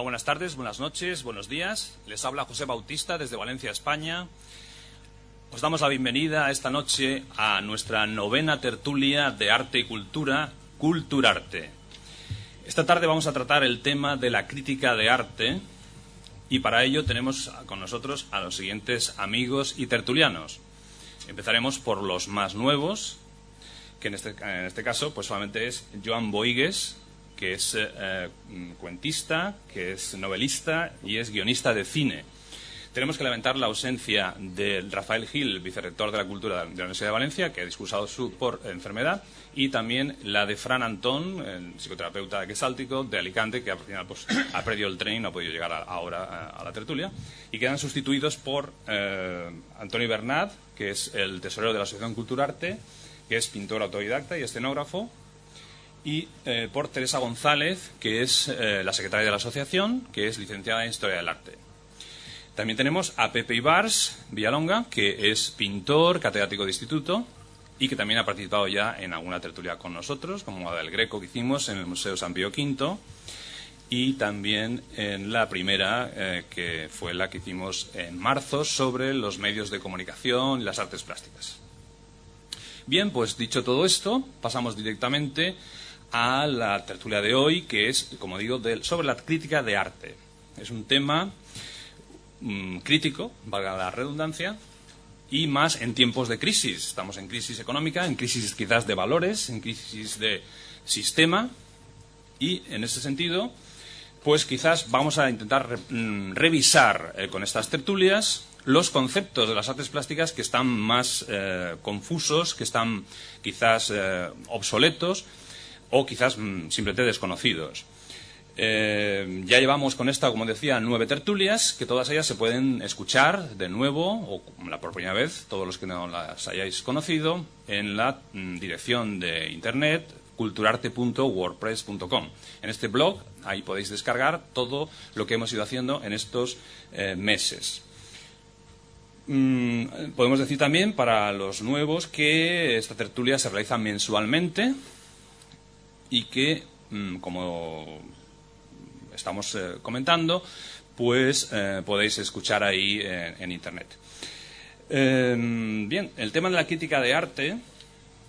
buenas tardes, buenas noches, buenos días. Les habla José Bautista desde Valencia, España. Os damos la bienvenida esta noche a nuestra 9ª tertulia de arte y cultura, Culturarte. Esta tarde vamos a tratar el tema de la crítica de arte y para ello tenemos con nosotros a los siguientes amigos y tertulianos. Empezaremos por los más nuevos, que en este caso pues solamente es Joan Boigues, que es cuentista, que es novelista y es guionista de cine. Tenemos que lamentar la ausencia de Rafael Gil, vicerrector de la Cultura de la Universidad de Valencia, que ha discursado por enfermedad, y también la de Fran Antón, el psicoterapeuta quesáltico de Alicante, que al final pues, ha perdido el tren y no ha podido llegar ahora a la tertulia, y quedan sustituidos por Antoni Bernat, que es el tesorero de la Asociación Culturarte, que es pintor autodidacta y escenógrafo, y por Teresa González, que es la secretaria de la asociación, que es licenciada en Historia del Arte. También tenemos a Pepe Ibars Villalonga, que es pintor, catedrático de instituto, y que también ha participado ya en alguna tertulia con nosotros, como la del Greco que hicimos en el Museo San Pío V, y también en la primera, que fue la que hicimos en marzo, sobre los medios de comunicación y las artes plásticas. Bien, pues dicho todo esto, pasamos directamente a la tertulia de hoy, que es, como digo, sobre la crítica de arte. Es un tema crítico, valga la redundancia, y más en tiempos de crisis. Estamos en crisis económica, en crisis quizás de valores, en crisis de sistema, y en ese sentido, pues quizás vamos a intentar revisar con estas tertulias los conceptos de las artes plásticas que están más confusos, que están quizás obsoletos, o quizás simplemente desconocidos. Ya llevamos con esta, como decía, 9 tertulias, que todas ellas se pueden escuchar de nuevo, o la por primera vez, todos los que no las hayáis conocido, en la dirección de internet culturarte.wordpress.com. En este blog, ahí podéis descargar todo lo que hemos ido haciendo en estos meses. Podemos decir también, para los nuevos, que esta tertulia se realiza mensualmente, y que, como estamos comentando, pues podéis escuchar ahí en internet. Bien, el tema de la crítica de arte,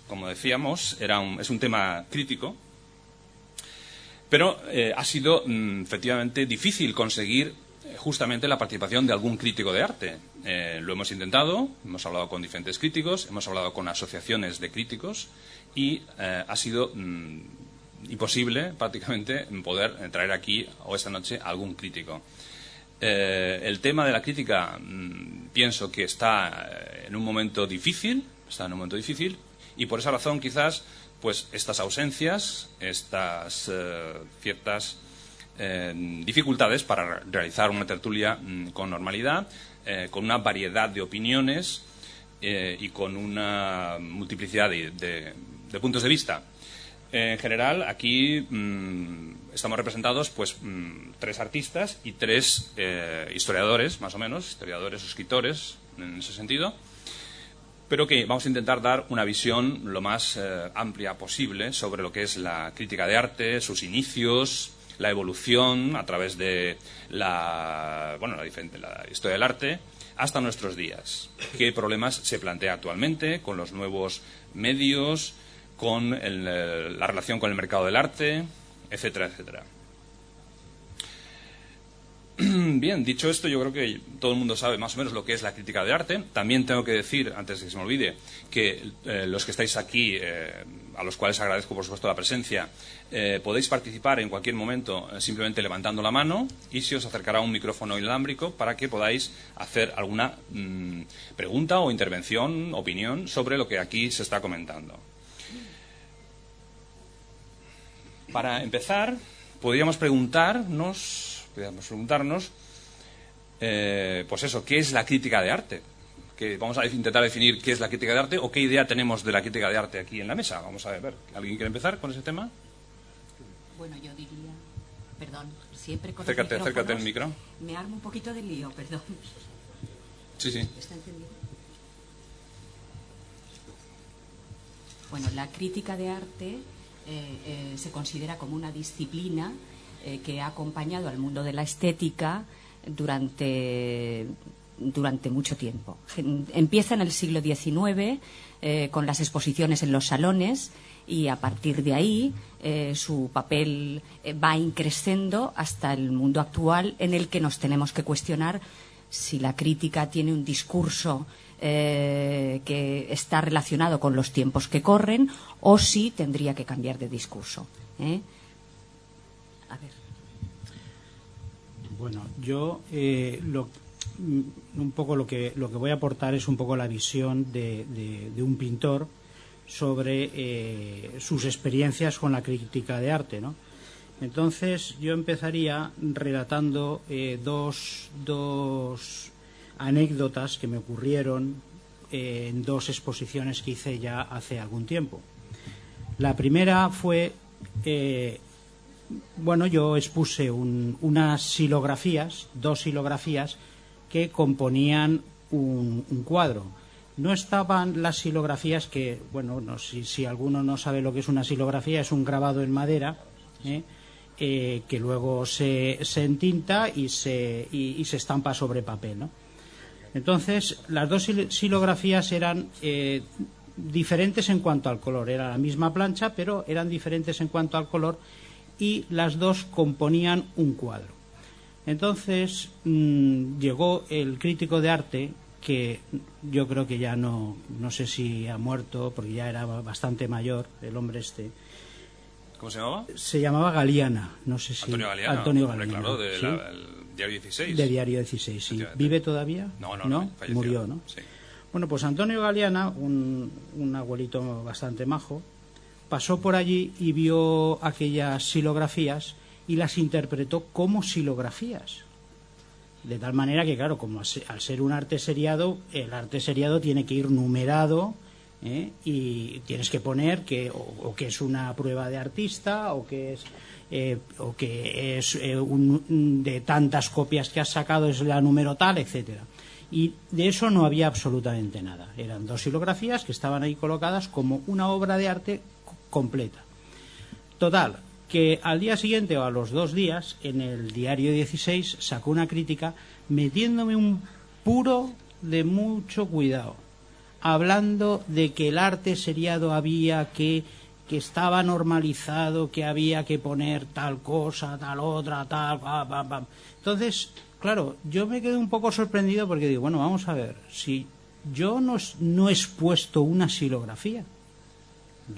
como decíamos, es un tema crítico, pero ha sido efectivamente difícil conseguir justamente la participación de algún crítico de arte. Lo hemos intentado, hemos hablado con diferentes críticos, hemos hablado con asociaciones de críticos y ha sido imposible prácticamente poder traer aquí o esta noche a algún crítico. El tema de la crítica pienso que está en un momento difícil, y por esa razón quizás pues estas ausencias, estas ciertas dificultades para realizar una tertulia con normalidad, con una variedad de opiniones y con una multiplicidad de puntos de vista. En general, aquí estamos representados pues 3 artistas y 3 historiadores, más o menos, historiadores o escritores, en ese sentido, pero que vamos a intentar dar una visión lo más amplia posible sobre lo que es la crítica de arte, sus inicios, la evolución a través de la historia del arte hasta nuestros días. ¿Qué problemas se plantea actualmente con los nuevos medios, con la relación con el mercado del arte, etcétera, etcétera? Bien, dicho esto, yo creo que todo el mundo sabe más o menos lo que es la crítica de arte. También tengo que decir, antes de que se me olvide, que los que estáis aquí, a los cuales agradezco por supuesto la presencia, podéis participar en cualquier momento simplemente levantando la mano, y se os acercará un micrófono inalámbrico para que podáis hacer alguna pregunta o intervención, opinión sobre lo que aquí se está comentando. Para empezar, podríamos preguntarnos, pues eso, ¿qué es la crítica de arte? Que vamos a intentar definir qué es la crítica de arte o qué idea tenemos de la crítica de arte aquí en la mesa. Vamos a ver, ¿alguien quiere empezar con ese tema? Bueno, yo diría, perdón, siempre con acércate al micro. Me armo un poquito de lío, perdón. Sí. ¿Está encendido? Bueno, la crítica de arte se considera como una disciplina que ha acompañado al mundo de la estética durante mucho tiempo. Empieza en el siglo XIX con las exposiciones en los salones, y a partir de ahí su papel va increciendo hasta el mundo actual, en el que nos tenemos que cuestionar si la crítica tiene un discurso que está relacionado con los tiempos que corren, o si tendría que cambiar de discurso. A ver. Bueno, yo un poco lo que voy a aportar es un poco la visión de un pintor sobre sus experiencias con la crítica de arte, ¿no? Entonces yo empezaría relatando dos anécdotas que me ocurrieron en dos exposiciones que hice ya hace algún tiempo. La primera fue, yo expuse unas silografías, dos silografías que componían un cuadro. No estaban las silografías que, si alguno no sabe lo que es una silografía, es un grabado en madera, que luego se entinta y se estampa sobre papel, ¿no? Entonces, las dos silografías eran diferentes en cuanto al color. Era la misma plancha, pero eran diferentes en cuanto al color, y las dos componían un cuadro. Entonces llegó el crítico de arte, que yo creo que ya no sé si ha muerto, porque ya era bastante mayor el hombre este. ¿Cómo se llamaba? Se llamaba Galeana, no sé si... Antonio Galeana. Antonio Hombre, Galeana, claro, del ¿sí? Diario 16. De Diario 16, sí. ¿Vive todavía? No, falleció. Murió, ¿no? Sí. Bueno, pues Antonio Galeana, un abuelito bastante majo, pasó por allí y vio aquellas silografías y las interpretó como silografías. De tal manera que, claro, como al ser un arte seriado, el arte seriado tiene que ir numerado, y tienes que poner que es una prueba de artista, o que es de tantas copias que has sacado es la número tal, etcétera. Y de eso no había absolutamente nada. Eran dos silografías que estaban ahí colocadas como una obra de arte completa. Total, que al día siguiente o a los 2 días, en el Diario 16 sacó una crítica metiéndome un puro de mucho cuidado, hablando de que el arte seriado había que estaba normalizado, que había que poner tal cosa, tal otra, tal... Entonces, claro, yo me quedé un poco sorprendido, porque digo, bueno, vamos a ver, si yo no he expuesto una silografía,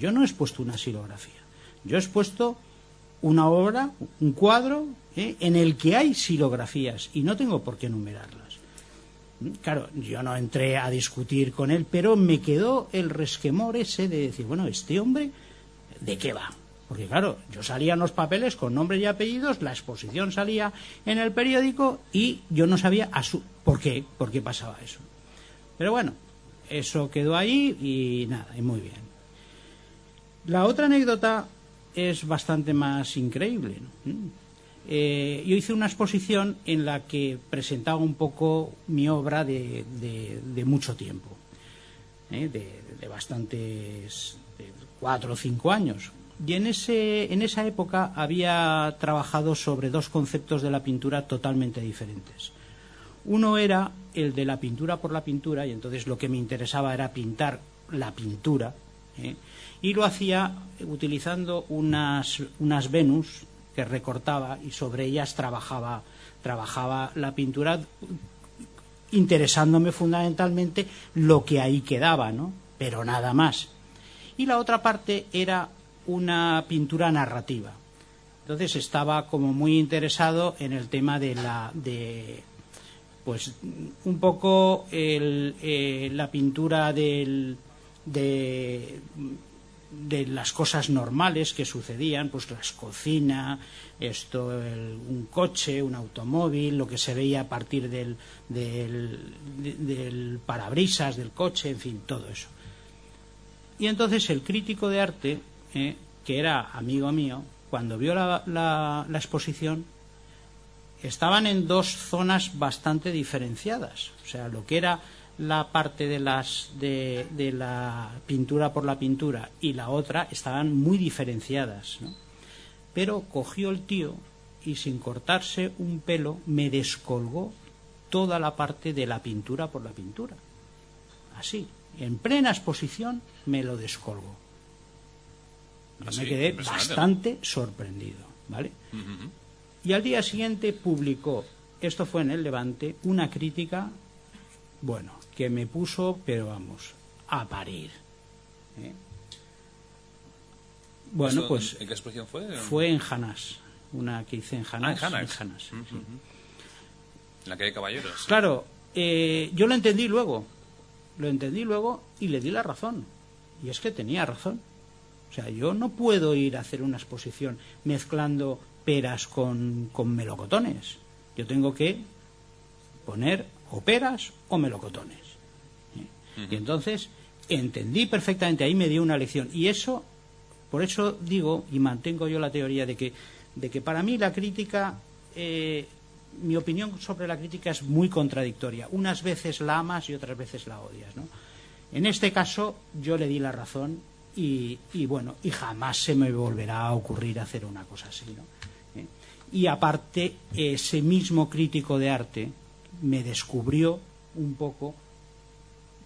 yo he expuesto una obra, un cuadro, en el que hay silografías, y no tengo por qué numerarlas. Claro, yo no entré a discutir con él, pero me quedó el resquemor ese de decir, bueno, este hombre, ¿de qué va? Porque claro, yo salía en los papeles con nombres y apellidos, la exposición salía en el periódico, y yo no sabía por qué pasaba eso. Pero bueno, eso quedó ahí y nada, y muy bien. La otra anécdota es bastante más increíble, ¿no? Yo hice una exposición en la que presentaba un poco mi obra de mucho tiempo, de bastantes, de 4 o 5 años. Y en esa época había trabajado sobre dos conceptos de la pintura totalmente diferentes. Uno era el de la pintura por la pintura, y entonces lo que me interesaba era pintar la pintura, y lo hacía utilizando unas Venus que recortaba, y sobre ellas trabajaba la pintura, interesándome fundamentalmente lo que ahí quedaba, ¿no? Pero nada más. Y la otra parte era una pintura narrativa. Entonces estaba como muy interesado en el tema pues un poco la pintura de las cosas normales que sucedían, pues las cocinas, un coche, un automóvil, lo que se veía a partir del parabrisas del coche, en fin, todo eso. Y entonces el crítico de arte, que era amigo mío, cuando vio la exposición, estaban en dos zonas bastante diferenciadas. O sea, lo que era la parte de la pintura por la pintura y la otra estaban muy diferenciadas, ¿no? Pero cogió el tío y sin cortarse un pelo me descolgó toda la parte de la pintura por la pintura. Así, en plena exposición me lo descolgó. Yo me quedé bastante sorprendido, ¿vale? Y al día siguiente publicó, esto fue en El Levante, una crítica, bueno, que me puso, pero vamos, a parir. Bueno, pues... ¿En qué exposición fue? Fue en Janás, una que hice en Janás. En Janás, sí. En la calle Caballeros. Claro, yo lo entendí luego y le di la razón. Y es que tenía razón. O sea, yo no puedo ir a hacer una exposición mezclando peras con melocotones. Yo tengo que poner o peras o melocotones. Y entonces entendí perfectamente, ahí me dio una lección. Y eso, por eso digo y mantengo yo la teoría de que para mí la crítica, mi opinión sobre la crítica es muy contradictoria. Unas veces la amas y otras veces la odias, ¿no? En este caso yo le di la razón y bueno, y jamás se me volverá a ocurrir hacer una cosa así, ¿no? Y aparte, ese mismo crítico de arte me descubrió un poco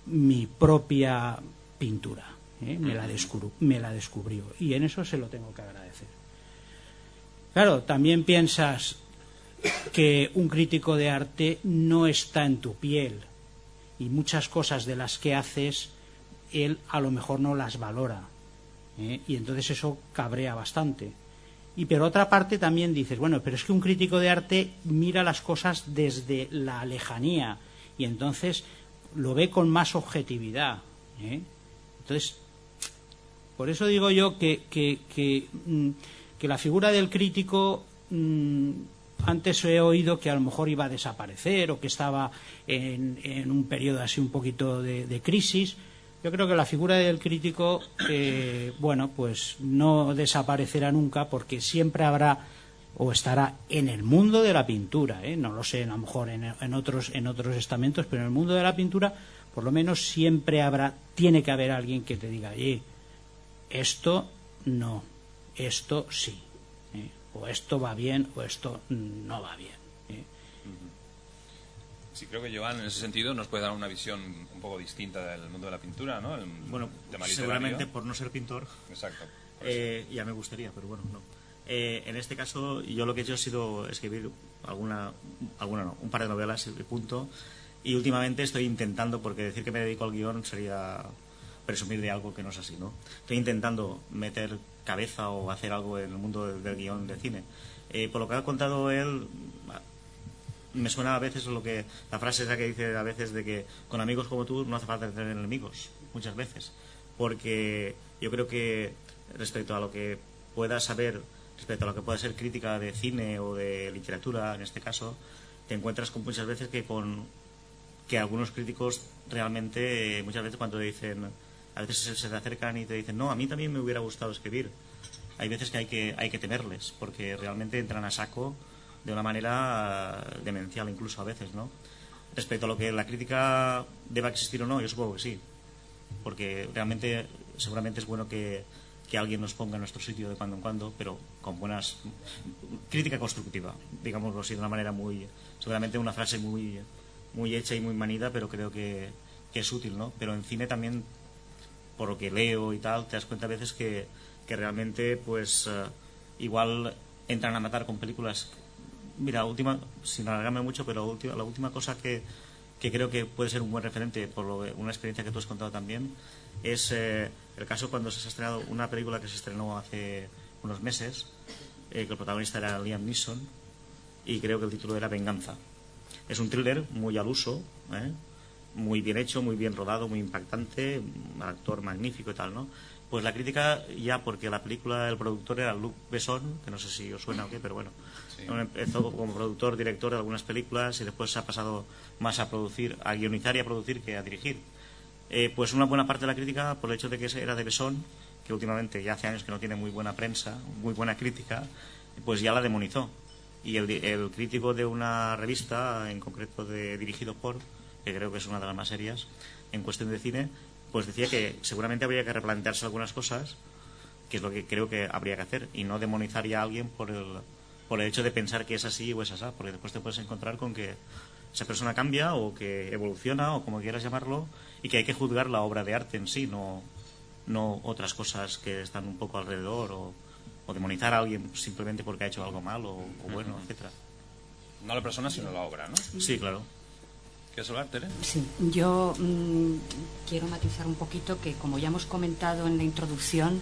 mi propia pintura, me la descubrió, y en eso se lo tengo que agradecer. Claro, también piensas que un crítico de arte no está en tu piel y muchas cosas de las que haces él a lo mejor no las valora, y entonces eso cabrea bastante. Y por otra parte también dices, bueno, pero es que un crítico de arte mira las cosas desde la lejanía y entonces lo ve con más objetividad, Entonces, por eso digo yo que la figura del crítico, antes he oído que a lo mejor iba a desaparecer o que estaba en un periodo así un poquito de crisis. Yo creo que la figura del crítico, bueno, pues no desaparecerá nunca porque siempre habrá o estará en el mundo de la pintura, no lo sé, a lo mejor en otros estamentos, pero en el mundo de la pintura por lo menos siempre tiene que haber alguien que te diga, esto no, esto sí, o esto va bien o esto no va bien. Sí, creo que Joan en ese sentido nos puede dar una visión un poco distinta del mundo de la pintura, ¿no? Bueno, seguramente por no ser pintor. Exacto. Ya me gustaría, pero bueno, no. En este caso, yo lo que he hecho ha sido escribir un par de novelas y punto. Y últimamente estoy intentando, porque decir que me dedico al guión sería presumir de algo que no es así, ¿no? Estoy intentando meter cabeza o hacer algo en el mundo del guión de cine. Por lo que ha contado él, me suena a veces la frase esa que dice a veces de que con amigos como tú no hace falta tener enemigos, muchas veces. Porque yo creo que respecto a lo que pueda saber, respecto a lo que pueda ser crítica de cine o de literatura, en este caso, te encuentras con muchas veces que algunos críticos realmente, muchas veces cuando dicen, a veces se te acercan y te dicen, no, a mí también me hubiera gustado escribir. Hay veces que hay que temerles, porque realmente entran a saco de una manera demencial incluso a veces, ¿no? Respecto a lo que la crítica deba existir o no, yo supongo que sí, porque realmente seguramente es bueno que alguien nos ponga en nuestro sitio de cuando en cuando, pero con buenas crítica constructiva, digámoslo así, de una manera seguramente una frase muy hecha y muy manida, pero creo que es útil, ¿no? Pero en cine también, por lo que leo y tal, te das cuenta a veces que realmente pues igual entran a matar con películas. Mira, sin alargarme mucho, pero la última cosa que creo que puede ser un buen referente por una experiencia que tú has contado también es el caso cuando se ha estrenado una película que se estrenó hace unos meses, que el protagonista era Liam Neeson y creo que el título era Venganza. Es un thriller muy al uso, muy bien hecho, muy bien rodado, muy impactante, un actor magnífico y tal, ¿no? Pues la crítica, ya porque la película, el productor era Luc Besson, que no sé si os suena o qué, pero bueno, sí. Empezó como productor, director de algunas películas y después se ha pasado más a guionizar y a producir que a dirigir. Pues una buena parte de la crítica, por el hecho de que era de Besson, que últimamente ya hace años que no tiene muy buena prensa, muy buena crítica, pues ya la demonizó. Y el crítico de una revista, en concreto dirigido por, que creo que es una de las más serias, en cuestión de cine, pues decía que seguramente habría que replantearse algunas cosas, que es lo que creo que habría que hacer, y no demonizar ya a alguien por por el hecho de pensar que es así o es así, porque después te puedes encontrar con que esa persona cambia o que evoluciona o como quieras llamarlo, y que hay que juzgar la obra de arte en sí, no otras cosas que están un poco alrededor, o demonizar a alguien simplemente porque ha hecho algo mal o bueno, etcétera. No la persona, sino la obra, ¿no? Sí, claro. ¿Quieres hablar, Tere? Sí, yo quiero matizar un poquito que, como ya hemos comentado en la introducción,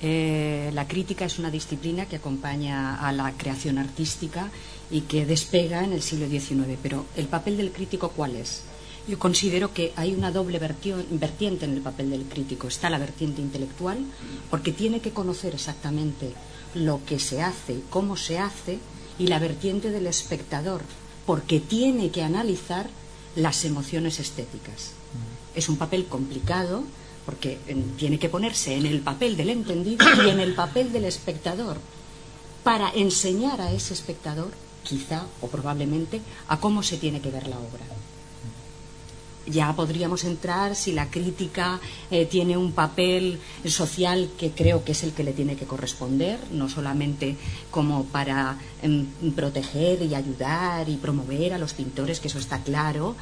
la crítica es una disciplina que acompaña a la creación artística y que despega en el siglo XIX. Pero ¿el papel del crítico cuál es? Yo considero que hay una doble vertiente en el papel del crítico. Está la vertiente intelectual, porque tiene que conocer exactamente lo que se hace, cómo se hace, y la vertiente del espectador, porque tiene que analizar las emociones estéticas. Es un papel complicado, porque tiene que ponerse en el papel del entendido y en el papel del espectador, para enseñar a ese espectador, quizá o probablemente, a cómo se tiene que ver la obra. Ya podríamos entrar si la crítica tiene un papel social, que creo que es el que le tiene que corresponder, no solamente como para proteger y ayudar y promover a los pintores, que eso está claro,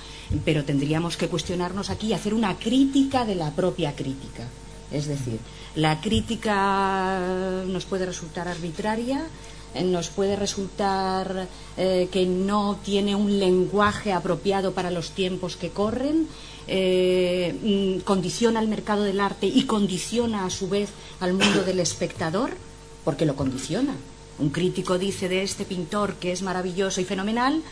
pero tendríamos que cuestionarnos aquí y hacer una crítica de la propia crítica. Es decir, la crítica nos puede resultar arbitraria, nos puede resultar que no tiene un lenguaje apropiado para los tiempos que corren, condiciona el mercado del arte y condiciona a su vez al mundo del espectador, porque lo condiciona. Un crítico dice de este pintor que es maravilloso y fenomenal,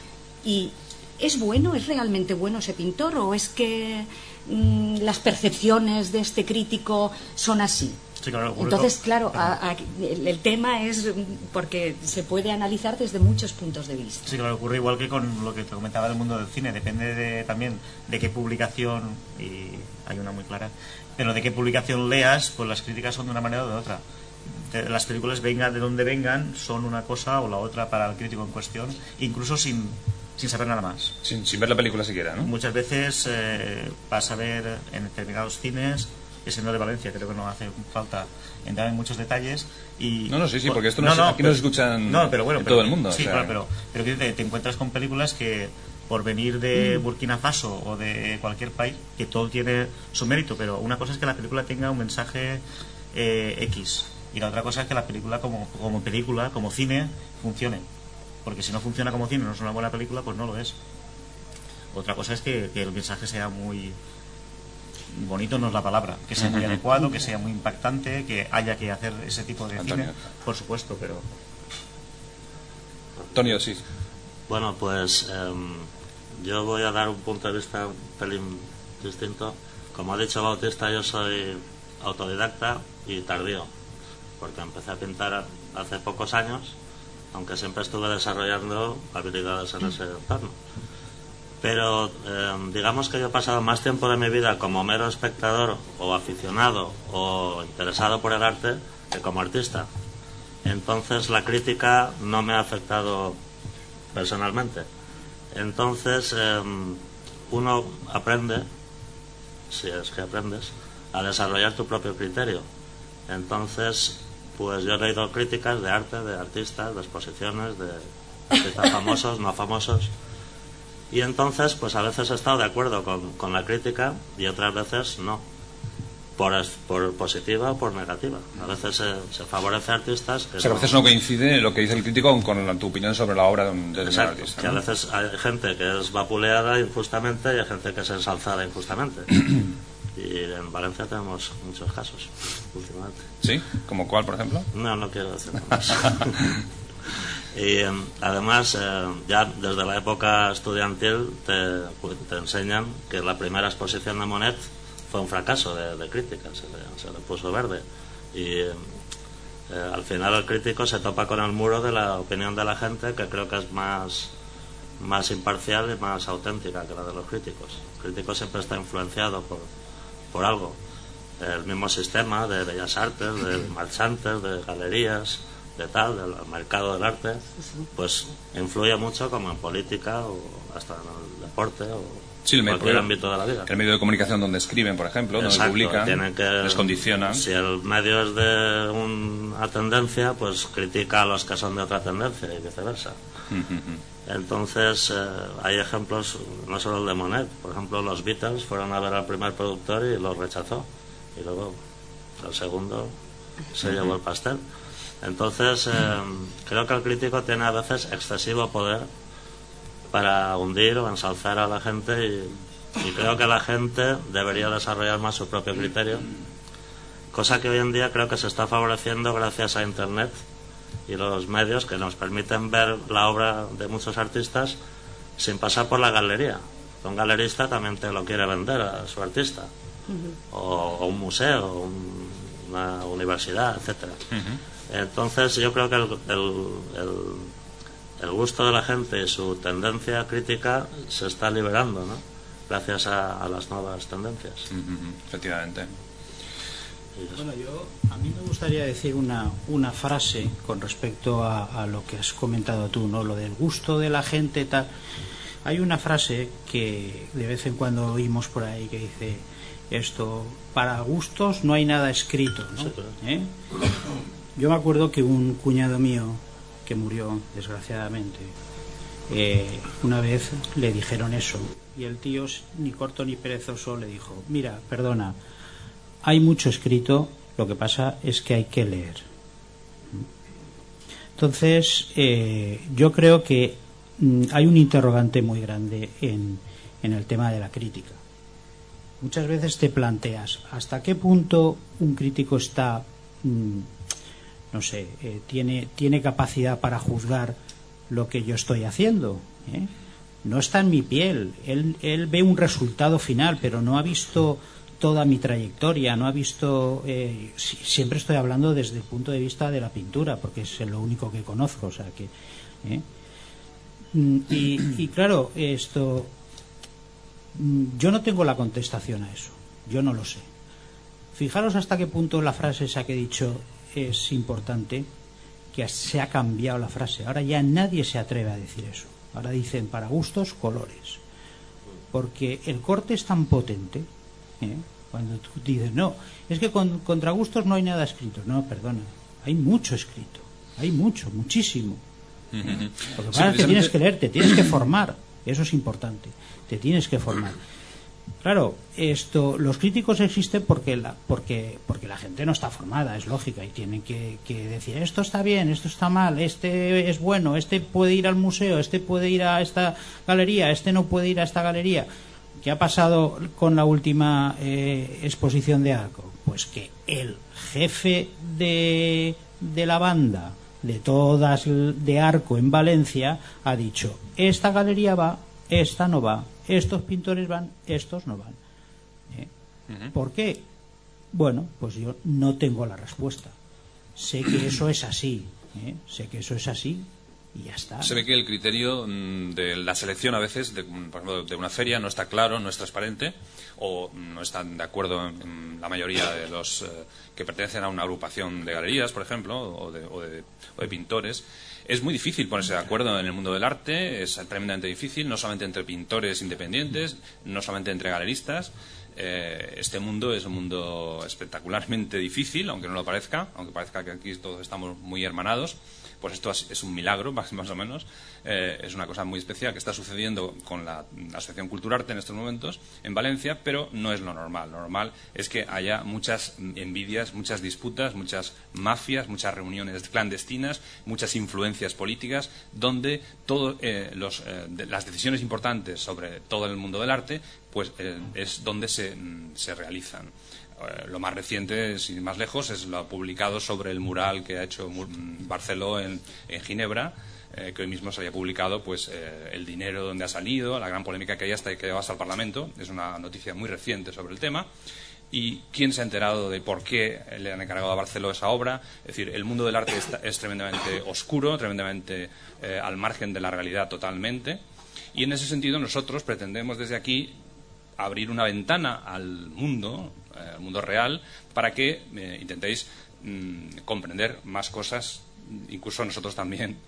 y ¿es bueno? ¿Es realmente bueno ese pintor? ¿O es que las percepciones de este crítico son así? Sí, claro, entonces, claro, el tema es porque se puede analizar desde muchos puntos de vista. Sí, claro, ocurre igual que con lo que te comentaba del mundo del cine. Depende también de qué publicación, y hay una muy clara, pero de qué publicación leas, pues las críticas son de una manera o de otra. Las películas, vengan de donde vengan, son una cosa o la otra para el crítico en cuestión, incluso sin saber nada más. Sin ver la película siquiera, ¿no? Muchas veces vas a ver en determinados cines, siendo de Valencia, creo que no hace falta entrar en muchos detalles. Y sí, porque esto aquí nos escuchan en todo el mundo. Sí, claro, pero te encuentras con películas que, por venir de Burkina Faso o de cualquier país, que todo tiene su mérito, pero una cosa es que la película tenga un mensaje X, y la otra cosa es que la película como película, como cine, funcione. Porque si no funciona como cine, no es una buena película, pues no lo es. Otra cosa es que el mensaje sea muy bonito, no es la palabra, que sea muy adecuado, que sea muy impactante, que haya que hacer ese tipo de Antonio. cine, por supuesto, pero... Antonio, sí. Bueno, pues yo voy a dar un punto de vista un pelín distinto. Como ha dicho Bautista, yo soy autodidacta y tardío, porque empecé a pintar hace pocos años, aunque siempre estuve desarrollando habilidades en ese entorno. Pero digamos que yo he pasado más tiempo de mi vida como mero espectador o aficionado o interesado por el arte que como artista. Entonces la crítica no me ha afectado personalmente. Entonces uno aprende, si es que aprendes, a desarrollar tu propio criterio. Entonces, pues yo he leído críticas de arte, de artistas, de exposiciones, de artistas famosos, no famosos. Y entonces, pues a veces he estado de acuerdo con la crítica y otras veces no, por positiva o por negativa. A veces se favorece a artistas que... O sea, que a veces no coincide lo que dice el crítico con tu opinión sobre la obra de un artista, ¿no? Que a veces hay gente que es vapuleada injustamente y hay gente que es ensalzada injustamente. Y en Valencia tenemos muchos casos últimamente. ¿Sí? ¿Como cuál, por ejemplo? No quiero decir más. Y además, ya desde la época estudiantil te enseñan que la primera exposición de Monet fue un fracaso de crítica, se le puso verde. Y al final el crítico se topa con el muro de la opinión de la gente, que creo que es más imparcial y más auténtica que la de los críticos. El crítico siempre está influenciado por algo. El mismo sistema de bellas artes, de marchantes, de galerías, del mercado del arte, pues influye mucho, como en política o hasta en el deporte. Sí, cualquier ámbito de la vida. El medio de comunicación donde escriben, por ejemplo, donde publican, les condicionan. Si el medio es de una tendencia, pues critica a los que son de otra tendencia y viceversa. Entonces, hay ejemplos, no solo el de Monet, por ejemplo, los Beatles fueron a ver al primer productor y lo rechazó, y luego el segundo se llevó el pastel. Entonces, creo que el crítico tiene a veces excesivo poder para hundir o ensalzar a la gente, y creo que la gente debería desarrollar más su propio criterio, cosa que hoy en día creo que se está favoreciendo gracias a Internet y los medios que nos permiten ver la obra de muchos artistas sin pasar por la galería. Un galerista también te lo quiere vender a su artista, o un museo, una universidad, etcétera. Entonces yo creo que el gusto de la gente y su tendencia crítica se está liberando, ¿no? Gracias a las nuevas tendencias. Efectivamente. Bueno, a mí me gustaría decir una frase con respecto a lo que has comentado tú, ¿no? Lo del gusto de la gente, tal. Hay una frase que de vez en cuando oímos por ahí que dice esto: para gustos no hay nada escrito, ¿no? Sí, claro. Yo me acuerdo que un cuñado mío que murió desgraciadamente, una vez le dijeron eso, y el tío, ni corto ni perezoso, le dijo: mira, perdona, hay mucho escrito, lo que pasa es que hay que leer. Entonces, yo creo que hay un interrogante muy grande en el tema de la crítica. Muchas veces te planteas hasta qué punto un crítico está, no sé, tiene capacidad para juzgar lo que yo estoy haciendo, ¿eh? No está en mi piel. Él ve un resultado final, pero no ha visto toda mi trayectoria, no ha visto, siempre estoy hablando desde el punto de vista de la pintura, porque es lo único que conozco, o sea que, y claro, esto, yo no tengo la contestación a eso, yo no lo sé. Fijaros hasta qué punto la frase esa que he dicho es importante, que se ha cambiado la frase. Ahora ya nadie se atreve a decir eso. Ahora dicen para gustos, colores. Porque el corte es tan potente, cuando tú dices, no, es que contra gustos no hay nada escrito. No, perdona, hay mucho escrito. Hay mucho, muchísimo. Lo que pasa es que tienes que leer, te tienes que formar. Eso es importante. Te tienes que formar. Claro, los críticos existen porque la gente no está formada, es lógica, y tienen que decir esto está bien, esto está mal, este es bueno, este puede ir al museo, este puede ir a esta galería, este no puede ir a esta galería. ¿Qué ha pasado con la última exposición de Arco? Pues que el jefe de la banda de todas de Arco en Valencia ha dicho: esta galería va, esta no va, estos pintores van, estos no van. ¿Por qué? Bueno, pues yo no tengo la respuesta. Sé que eso es así, sé que eso es así y ya está. Se ve que el criterio de la selección a veces, por ejemplo, de una feria no está claro, no es transparente, o no están de acuerdo en la mayoría de los que pertenecen a una agrupación de galerías, por ejemplo, o de pintores. Es muy difícil ponerse de acuerdo en el mundo del arte, es tremendamente difícil, no solamente entre pintores independientes, no solamente entre galeristas. Este mundo es un mundo espectacularmente difícil, aunque no lo parezca, aunque parezca que aquí todos estamos muy hermanados. Pues esto es un milagro, más o menos. Es una cosa muy especial que está sucediendo con la Asociación Culturarte en estos momentos en Valencia, pero no es lo normal. Lo normal es que haya muchas envidias, muchas disputas, muchas mafias, muchas reuniones clandestinas, muchas influencias políticas, donde las decisiones importantes sobre todo el mundo del arte, pues es donde se realizan. Lo más reciente, sin más lejos, es lo publicado sobre el mural que ha hecho Barceló en Ginebra, que hoy mismo se había publicado, pues el dinero donde ha salido, la gran polémica que hay hasta que va hasta el Parlamento. Es una noticia muy reciente sobre el tema. ¿Y quién se ha enterado de por qué le han encargado a Barceló esa obra? Es decir, el mundo del arte es tremendamente oscuro, tremendamente al margen de la realidad totalmente. Y en ese sentido nosotros pretendemos desde aquí abrir una ventana al mundo real, para que intentéis comprender más cosas, incluso nosotros también,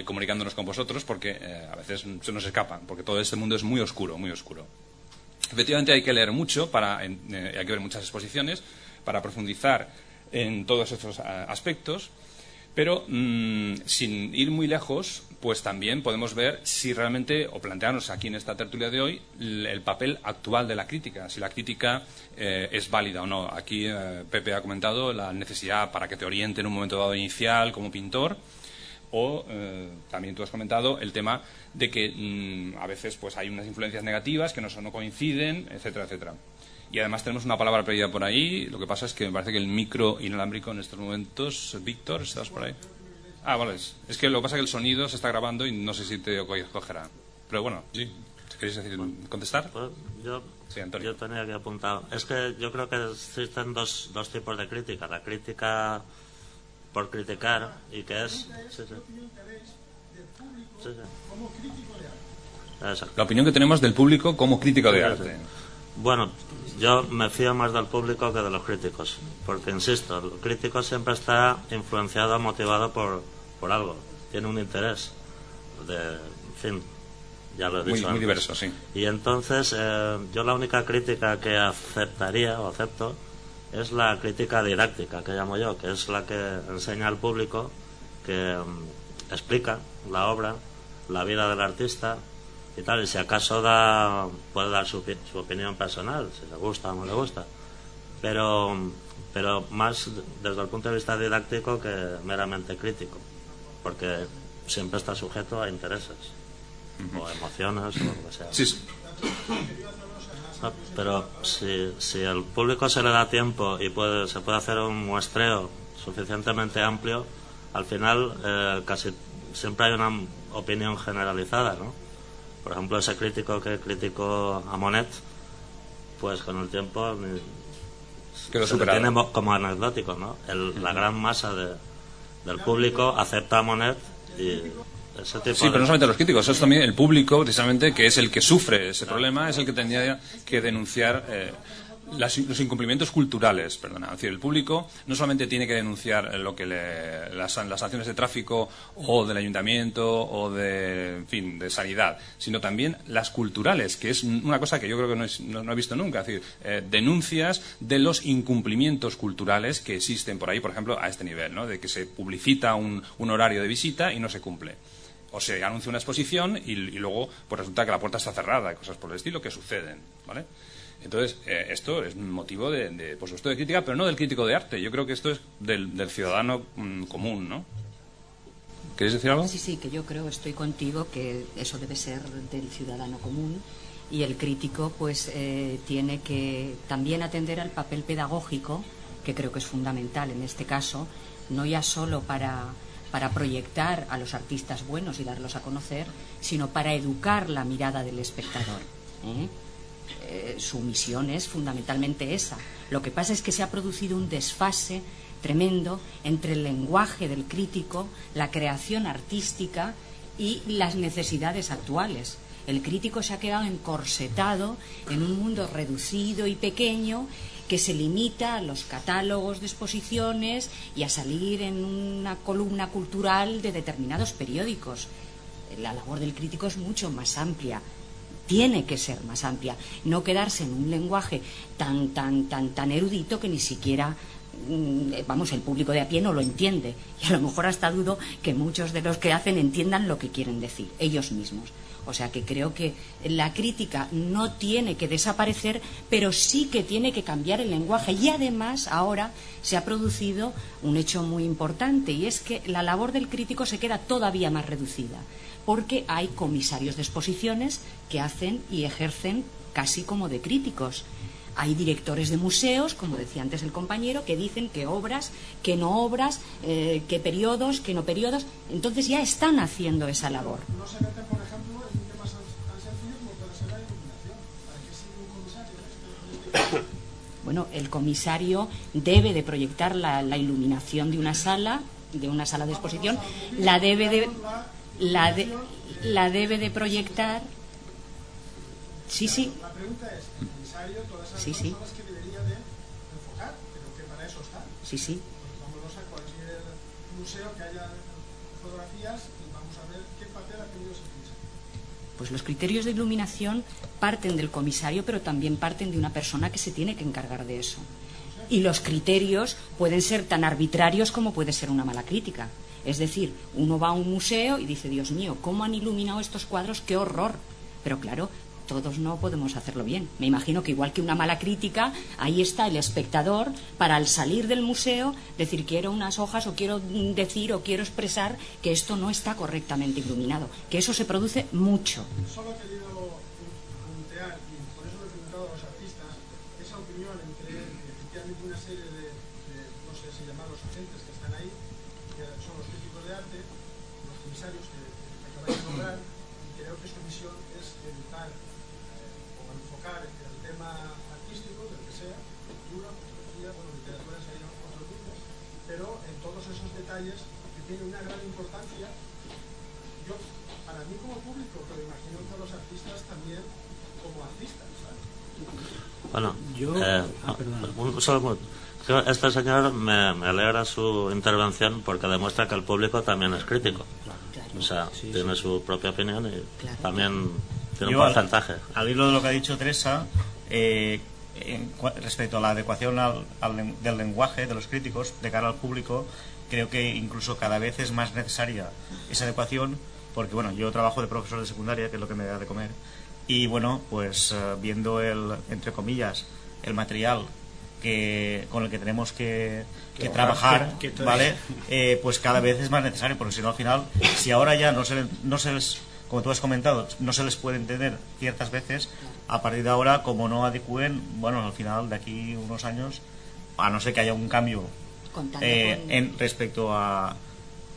comunicándonos con vosotros, porque a veces se nos escapan, porque todo este mundo es muy oscuro, muy oscuro. Efectivamente hay que leer mucho, hay que ver muchas exposiciones para profundizar en todos estos aspectos, pero sin ir muy lejos, pues también podemos ver si realmente, o plantearnos aquí en esta tertulia de hoy, el papel actual de la crítica, si la crítica es válida o no. Aquí Pepe ha comentado la necesidad para que te oriente en un momento dado inicial como pintor, o también tú has comentado el tema de que a veces pues hay unas influencias negativas que no coinciden, etcétera, etcétera. Y además tenemos una palabra perdida por ahí. Lo que pasa es que me parece que el micro inalámbrico en estos momentos... Víctor, ¿estás por ahí? Ah, vale. Es que lo que pasa es que el sonido se está grabando y no sé si te cogerá. Pero bueno, sí. ¿Queréis contestar? Pues yo tenía que apuntar. Es que yo creo que existen dos tipos de crítica. La crítica por criticar y que es... La opinión que tenemos del público como crítico de arte. Bueno, yo me fío más del público que de los críticos, porque insisto, el crítico siempre está influenciado, motivado por algo, tiene un interés, en fin, ya lo he dicho muy diverso, sí. Y entonces yo la única crítica que aceptaría o acepto es la crítica didáctica, que llamo yo, que es la que enseña al público, que explica la obra, la vida del artista y tal, y si acaso puede dar su opinión personal, si le gusta o no le gusta, pero más desde el punto de vista didáctico que meramente crítico, porque siempre está sujeto a intereses o emociones o lo que sea. Sí. No, pero si al público se le da tiempo y se puede hacer un muestreo suficientemente amplio, al final casi siempre hay una opinión generalizada, ¿no? Por ejemplo, ese crítico que criticó a Monet, pues con el tiempo quedó se le superado. tiene como anecdótico, ¿no? La gran masa del público acepta a Monet y ese tipo sí, pero no solamente los críticos, es también el público, precisamente, que es el que sufre ese problema, es el que tendría que denunciar los incumplimientos culturales, perdona. Es decir, el público no solamente tiene que denunciar las sanciones de tráfico o del ayuntamiento o de sanidad, sino también las culturales, que es una cosa que yo creo que no he visto nunca. Es decir, denuncias de los incumplimientos culturales que existen por ahí, por ejemplo, a este nivel, ¿no? De que se publicita un horario de visita y no se cumple. O se anuncia una exposición y luego pues resulta que la puerta está cerrada y cosas por el estilo que suceden, ¿vale? Entonces, esto es motivo por supuesto, de crítica, pero no del crítico de arte. Yo creo que esto es del ciudadano común, ¿no? ¿Queréis decir algo? Sí, que yo estoy contigo, que eso debe ser del ciudadano común, y el crítico pues tiene que también atender al papel pedagógico, que creo que es fundamental en este caso, no ya solo para proyectar a los artistas buenos y darlos a conocer, sino para educar la mirada del espectador, su misión es fundamentalmente esa. Lo que pasa es que se ha producido un desfase tremendo entre el lenguaje del crítico, la creación artística y las necesidades actuales. El crítico se ha quedado encorsetado en un mundo reducido y pequeño que se limita a los catálogos de exposiciones y a salir en una columna cultural de determinados periódicos. La labor del crítico es mucho más amplia. Tiene que ser más amplia, no quedarse en un lenguaje tan erudito que ni siquiera el público de a pie no lo entiende, y a lo mejor hasta dudo que muchos de los que hacen entiendan lo que quieren decir ellos mismos. O sea que creo que la crítica no tiene que desaparecer, pero sí que tiene que cambiar el lenguaje. Y además ahora se ha producido un hecho muy importante, y es que la labor del crítico se queda todavía más reducida, porque hay comisarios de exposiciones que hacen y ejercen casi como de críticos. Hay directores de museos, como decía antes el compañero, que dicen que obras, que no obras, que periodos, que no periodos. Entonces ya están haciendo esa labor. No se mete, por ejemplo, en un tema tan sencillo como puede ser la iluminación. ¿Para qué sirve un comisario? Bueno, el comisario debe de proyectar la iluminación de una sala de exposición, la debe de proyectar. Sí. La pregunta es, el comisario, todas esas personas que debería de enfocar, pero que para eso está. Sí. Vámonos a cualquier museo que haya fotografías y vamos a ver qué papel ha tenido ese comisario. Pues los criterios de iluminación parten del comisario, pero también parten de una persona que se tiene que encargar de eso. Y los criterios pueden ser tan arbitrarios como puede ser una mala crítica. Es decir, uno va a un museo y dice, Dios mío, ¿cómo han iluminado estos cuadros? ¡Qué horror! Pero claro, todos no podemos hacerlo bien. Me imagino que igual que una mala crítica, ahí está el espectador para al salir del museo decir quiero unas hojas o quiero decir o quiero expresar que esto no está correctamente iluminado, que eso se produce mucho. Solo he querido puntear, y por eso le he preguntado a los artistas, esa opinión entre efectivamente una serie de no sé si llamarlos agentes que están ahí, que son los críticos de arte, los comisarios que acabáis de nombrar, y creo que su misión es educar o enfocar el tema artístico, del que sea, cultura, fotografía, bueno, literatura serían otros grupos, pero en todos esos detalles que tienen una gran importancia. Yo, para mí como público, pero imagino que a los artistas también como artistas, ¿sabes? Bueno, perdón. un solo minuto. Este señor me alegra su intervención porque demuestra que el público también es crítico. O sea, tiene su propia opinión y también tiene un porcentaje. Al hilo de lo que ha dicho Teresa, respecto a la adecuación del lenguaje de los críticos de cara al público, creo que incluso cada vez es más necesaria esa adecuación, porque bueno, yo trabajo de profesor de secundaria, que es lo que me da de comer, y bueno, pues viendo entre comillas, el material con el que tenemos que trabajar, ¿vale? Pues cada vez es más necesario, porque si no al final, si ahora ya no se les, como tú has comentado, no se les puede entender ciertas veces, a partir de ahora, como no adecúen, bueno, al final de aquí unos años, a no ser que haya un cambio respecto a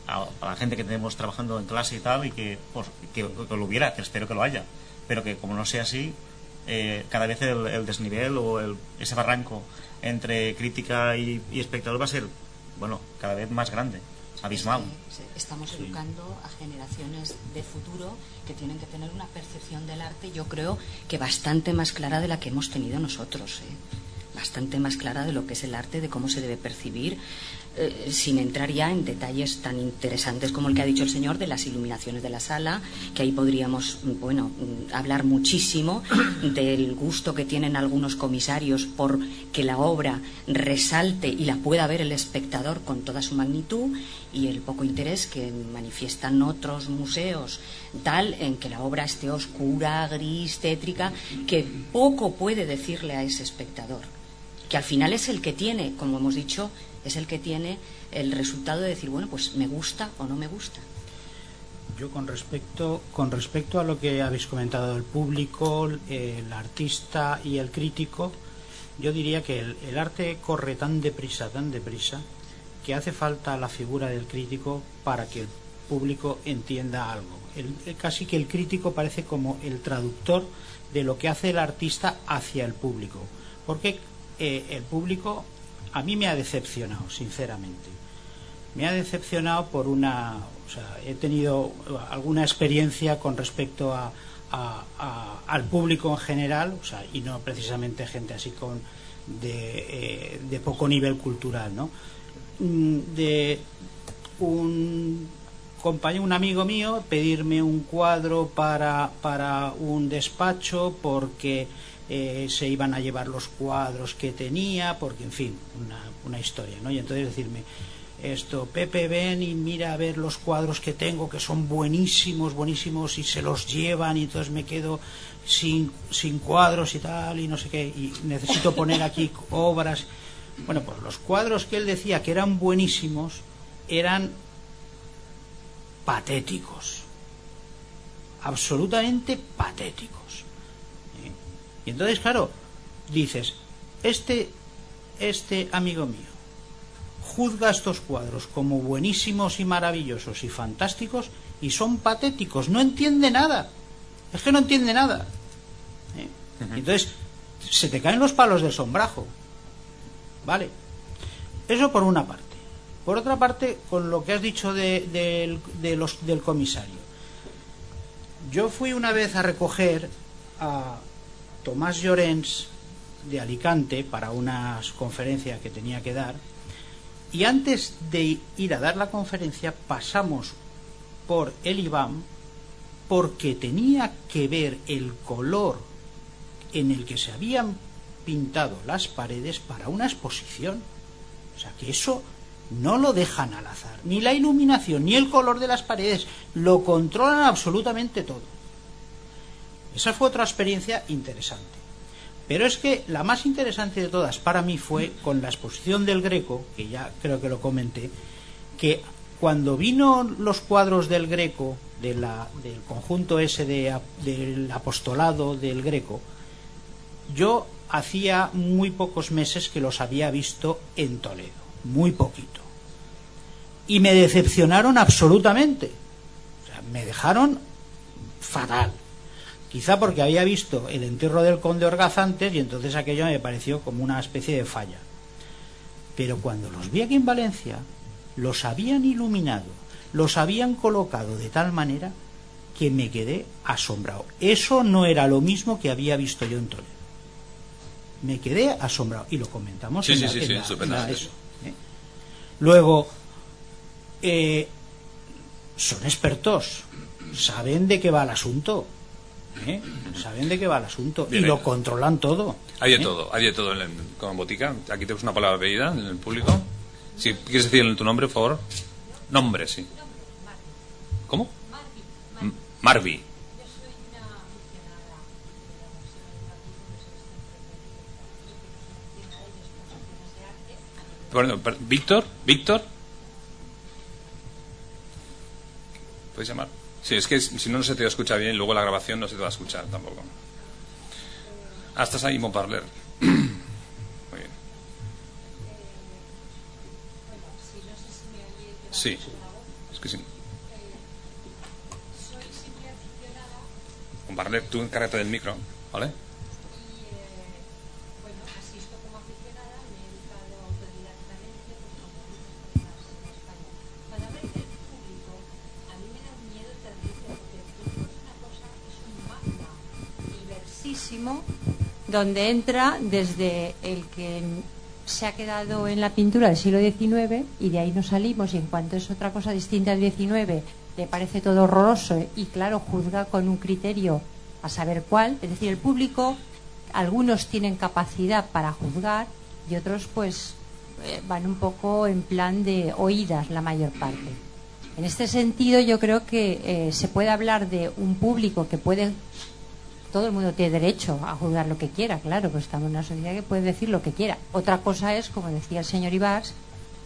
la gente que tenemos trabajando en clase y tal, y que lo hubiera, que espero que lo haya, pero que como no sea así, cada vez el desnivel o ese barranco entre crítica y espectador va a ser, bueno, cada vez más grande, abismal. Estamos educando a generaciones de futuro que tienen que tener una percepción del arte, yo creo que bastante más clara de la que hemos tenido nosotros, bastante más clara de lo que es el arte, de cómo se debe percibir, sin entrar ya en detalles tan interesantes como el que ha dicho el señor de las iluminaciones de la sala, que ahí podríamos, bueno, hablar muchísimo del gusto que tienen algunos comisarios por que la obra resalte y la pueda ver el espectador con toda su magnitud, y el poco interés que manifiestan otros museos tal en que la obra esté oscura, gris, tétrica, que poco puede decirle a ese espectador, que al final es el que tiene, como hemos dicho, es el que tiene el resultado de decir, bueno, pues me gusta o no me gusta. Yo con respecto a lo que habéis comentado del público, el artista y el crítico, yo diría que el arte corre tan deprisa, que hace falta la figura del crítico para que el público entienda algo. Casi que el crítico parece como el traductor de lo que hace el artista hacia el público, porque el público a mí me ha decepcionado, sinceramente. Me ha decepcionado he tenido alguna experiencia con respecto al público en general, y no precisamente gente así de poco nivel cultural, ¿no? De un amigo mío pedirme un cuadro para un despacho porque se iban a llevar los cuadros que tenía, porque en fin, una historia, ¿no? Y entonces decirme Pepe, ven y mira a ver los cuadros que tengo, que son buenísimos, y se los llevan, y entonces me quedo sin cuadros y tal, y no sé qué, y necesito poner aquí obras. Bueno, pues los cuadros que él decía que eran buenísimos eran patéticos, absolutamente patéticos. Y entonces, claro, dices, este amigo mío juzga estos cuadros como buenísimos y maravillosos y fantásticos, y son patéticos, no entiende nada, es que no entiende nada. Entonces se te caen los palos del sombrajo, ¿vale? Eso por una parte. Por otra parte, con lo que has dicho del comisario, yo fui una vez a recoger a Tomás Llorens de Alicante para una conferencia que tenía que dar, y antes de ir a dar la conferencia pasamos por el IBAM porque tenía que ver el color en el que se habían pintado las paredes para una exposición. O sea, que eso no lo dejan al azar. Ni la iluminación, ni el color de las paredes. Lo controlan absolutamente todo. Esa fue otra experiencia interesante. Pero es que la más interesante de todas para mí fue con la exposición del Greco, que ya creo que lo comenté, que cuando vino los cuadros del Greco, del conjunto ese del apostolado del Greco, yo hacía muy pocos meses que los había visto en Toledo, muy poquito, y me decepcionaron absolutamente. O sea, me dejaron fatal, quizá porque había visto el entierro del conde Orgaz antes y entonces aquello me pareció como una especie de falla. Pero cuando los vi aquí en Valencia, los habían iluminado, los habían colocado de tal manera que me quedé asombrado. Eso no era lo mismo que había visto yo en Toledo. Me quedé asombrado y lo comentamos en la eso, ¿eh? Luego son expertos, saben de qué va el asunto, ¿eh? Saben de qué va el asunto. Bien, y lo controlan todo. Hay de todo, hay de todo con Botica. Aquí tenemos una palabra pedida en el público. Si quieres decir tu nombre, por favor. Nombre, sí. ¿Cómo? Marvi. Bueno, Víctor, ¿puedes llamar? Sí, es que si no se te escucha bien, luego la grabación no se te va a escuchar tampoco. Ah, estás ahí, Montparler. Muy bien. Sí, es que sí. Montparler, tú encárgate del micro, ¿vale? Donde entra desde el que se ha quedado en la pintura del siglo XIX y de ahí no salimos, y en cuanto es otra cosa distinta al XIX le parece todo horroroso y claro, juzga con un criterio a saber cuál. Es decir, el público, algunos tienen capacidad para juzgar y otros pues van un poco en plan de oídas la mayor parte. En este sentido yo creo que se puede hablar de un público que puede... Todo el mundo tiene derecho a juzgar lo que quiera, claro, pues estamos en una sociedad que puede decir lo que quiera. Otra cosa es, como decía el señor Ibars,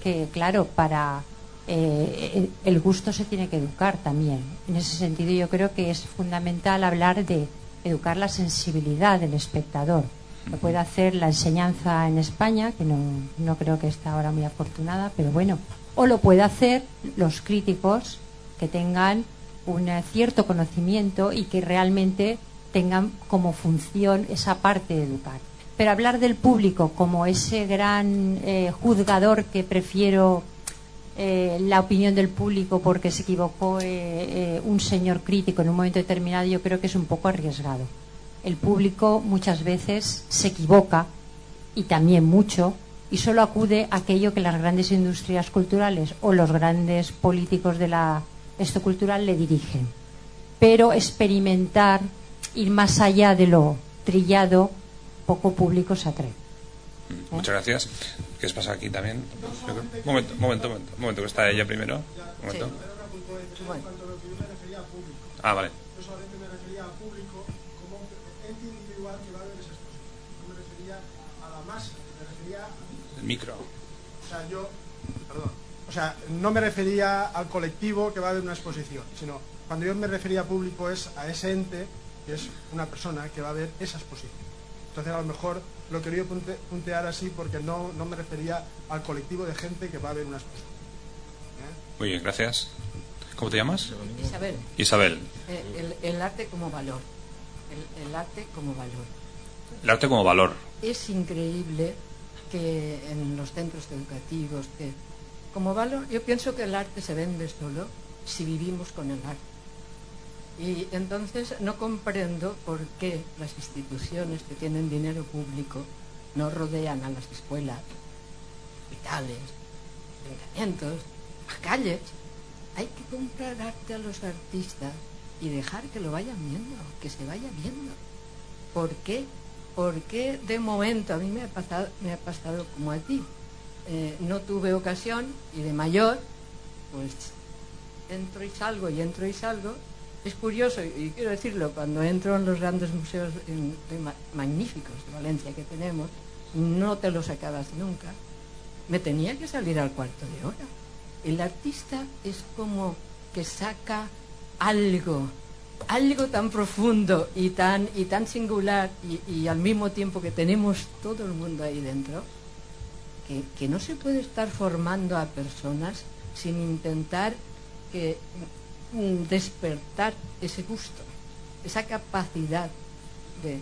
que claro, para el gusto se tiene que educar también. En ese sentido yo creo que es fundamental hablar de educar la sensibilidad del espectador. Lo puede hacer la enseñanza en España, que no creo que está ahora muy afortunada, pero bueno, o lo puede hacer los críticos que tengan un cierto conocimiento y que realmente tengan como función esa parte de educar. Pero hablar del público como ese gran juzgador que prefiero la opinión del público porque se equivocó un señor crítico en un momento determinado, yo creo que es un poco arriesgado. El público muchas veces se equivoca y también mucho, y solo acude a aquello que las grandes industrias culturales o los grandes políticos de esto cultural le dirigen. Pero experimentar, ir más allá de lo trillado, poco público se atreve. Muchas gracias. ¿Qué os pasa aquí también? Un momento, que está ella primero. Un momento. Ah, vale. Yo solamente me refería al público como ente individual que va a ver esa exposición. No me refería a la masa, me refería... El micro. O sea, no me refería al colectivo que va a ver una exposición, sino cuando yo me refería a público es a ese ente que es una persona que va a ver esa exposición. Entonces a lo mejor lo quería puntear así porque no me refería al colectivo de gente que va a ver una exposición. Muy bien, gracias. ¿Cómo te llamas? Isabel. El arte como valor. El arte como valor. El arte como valor. Es increíble que en los centros educativos, que como valor, yo pienso que el arte se vende solo si vivimos con el arte. Y entonces no comprendo por qué las instituciones que tienen dinero público no rodean a las escuelas, hospitales, ayuntamientos, a calles. Hay que comprar arte a los artistas y dejar que lo vayan viendo, que se vaya viendo. ¿Por qué? Porque de momento a mí me ha pasado como a ti. No tuve ocasión y de mayor, pues entro y salgo y entro y salgo. Es curioso, y quiero decirlo, cuando entro en los grandes museos magníficos de Valencia que tenemos, no te los acabas nunca. Me tenía que salir al cuarto de hora. El artista es como que saca algo tan profundo y tan singular y al mismo tiempo que tenemos todo el mundo ahí dentro, que no se puede estar formando a personas sin intentar despertar ese gusto, esa capacidad de...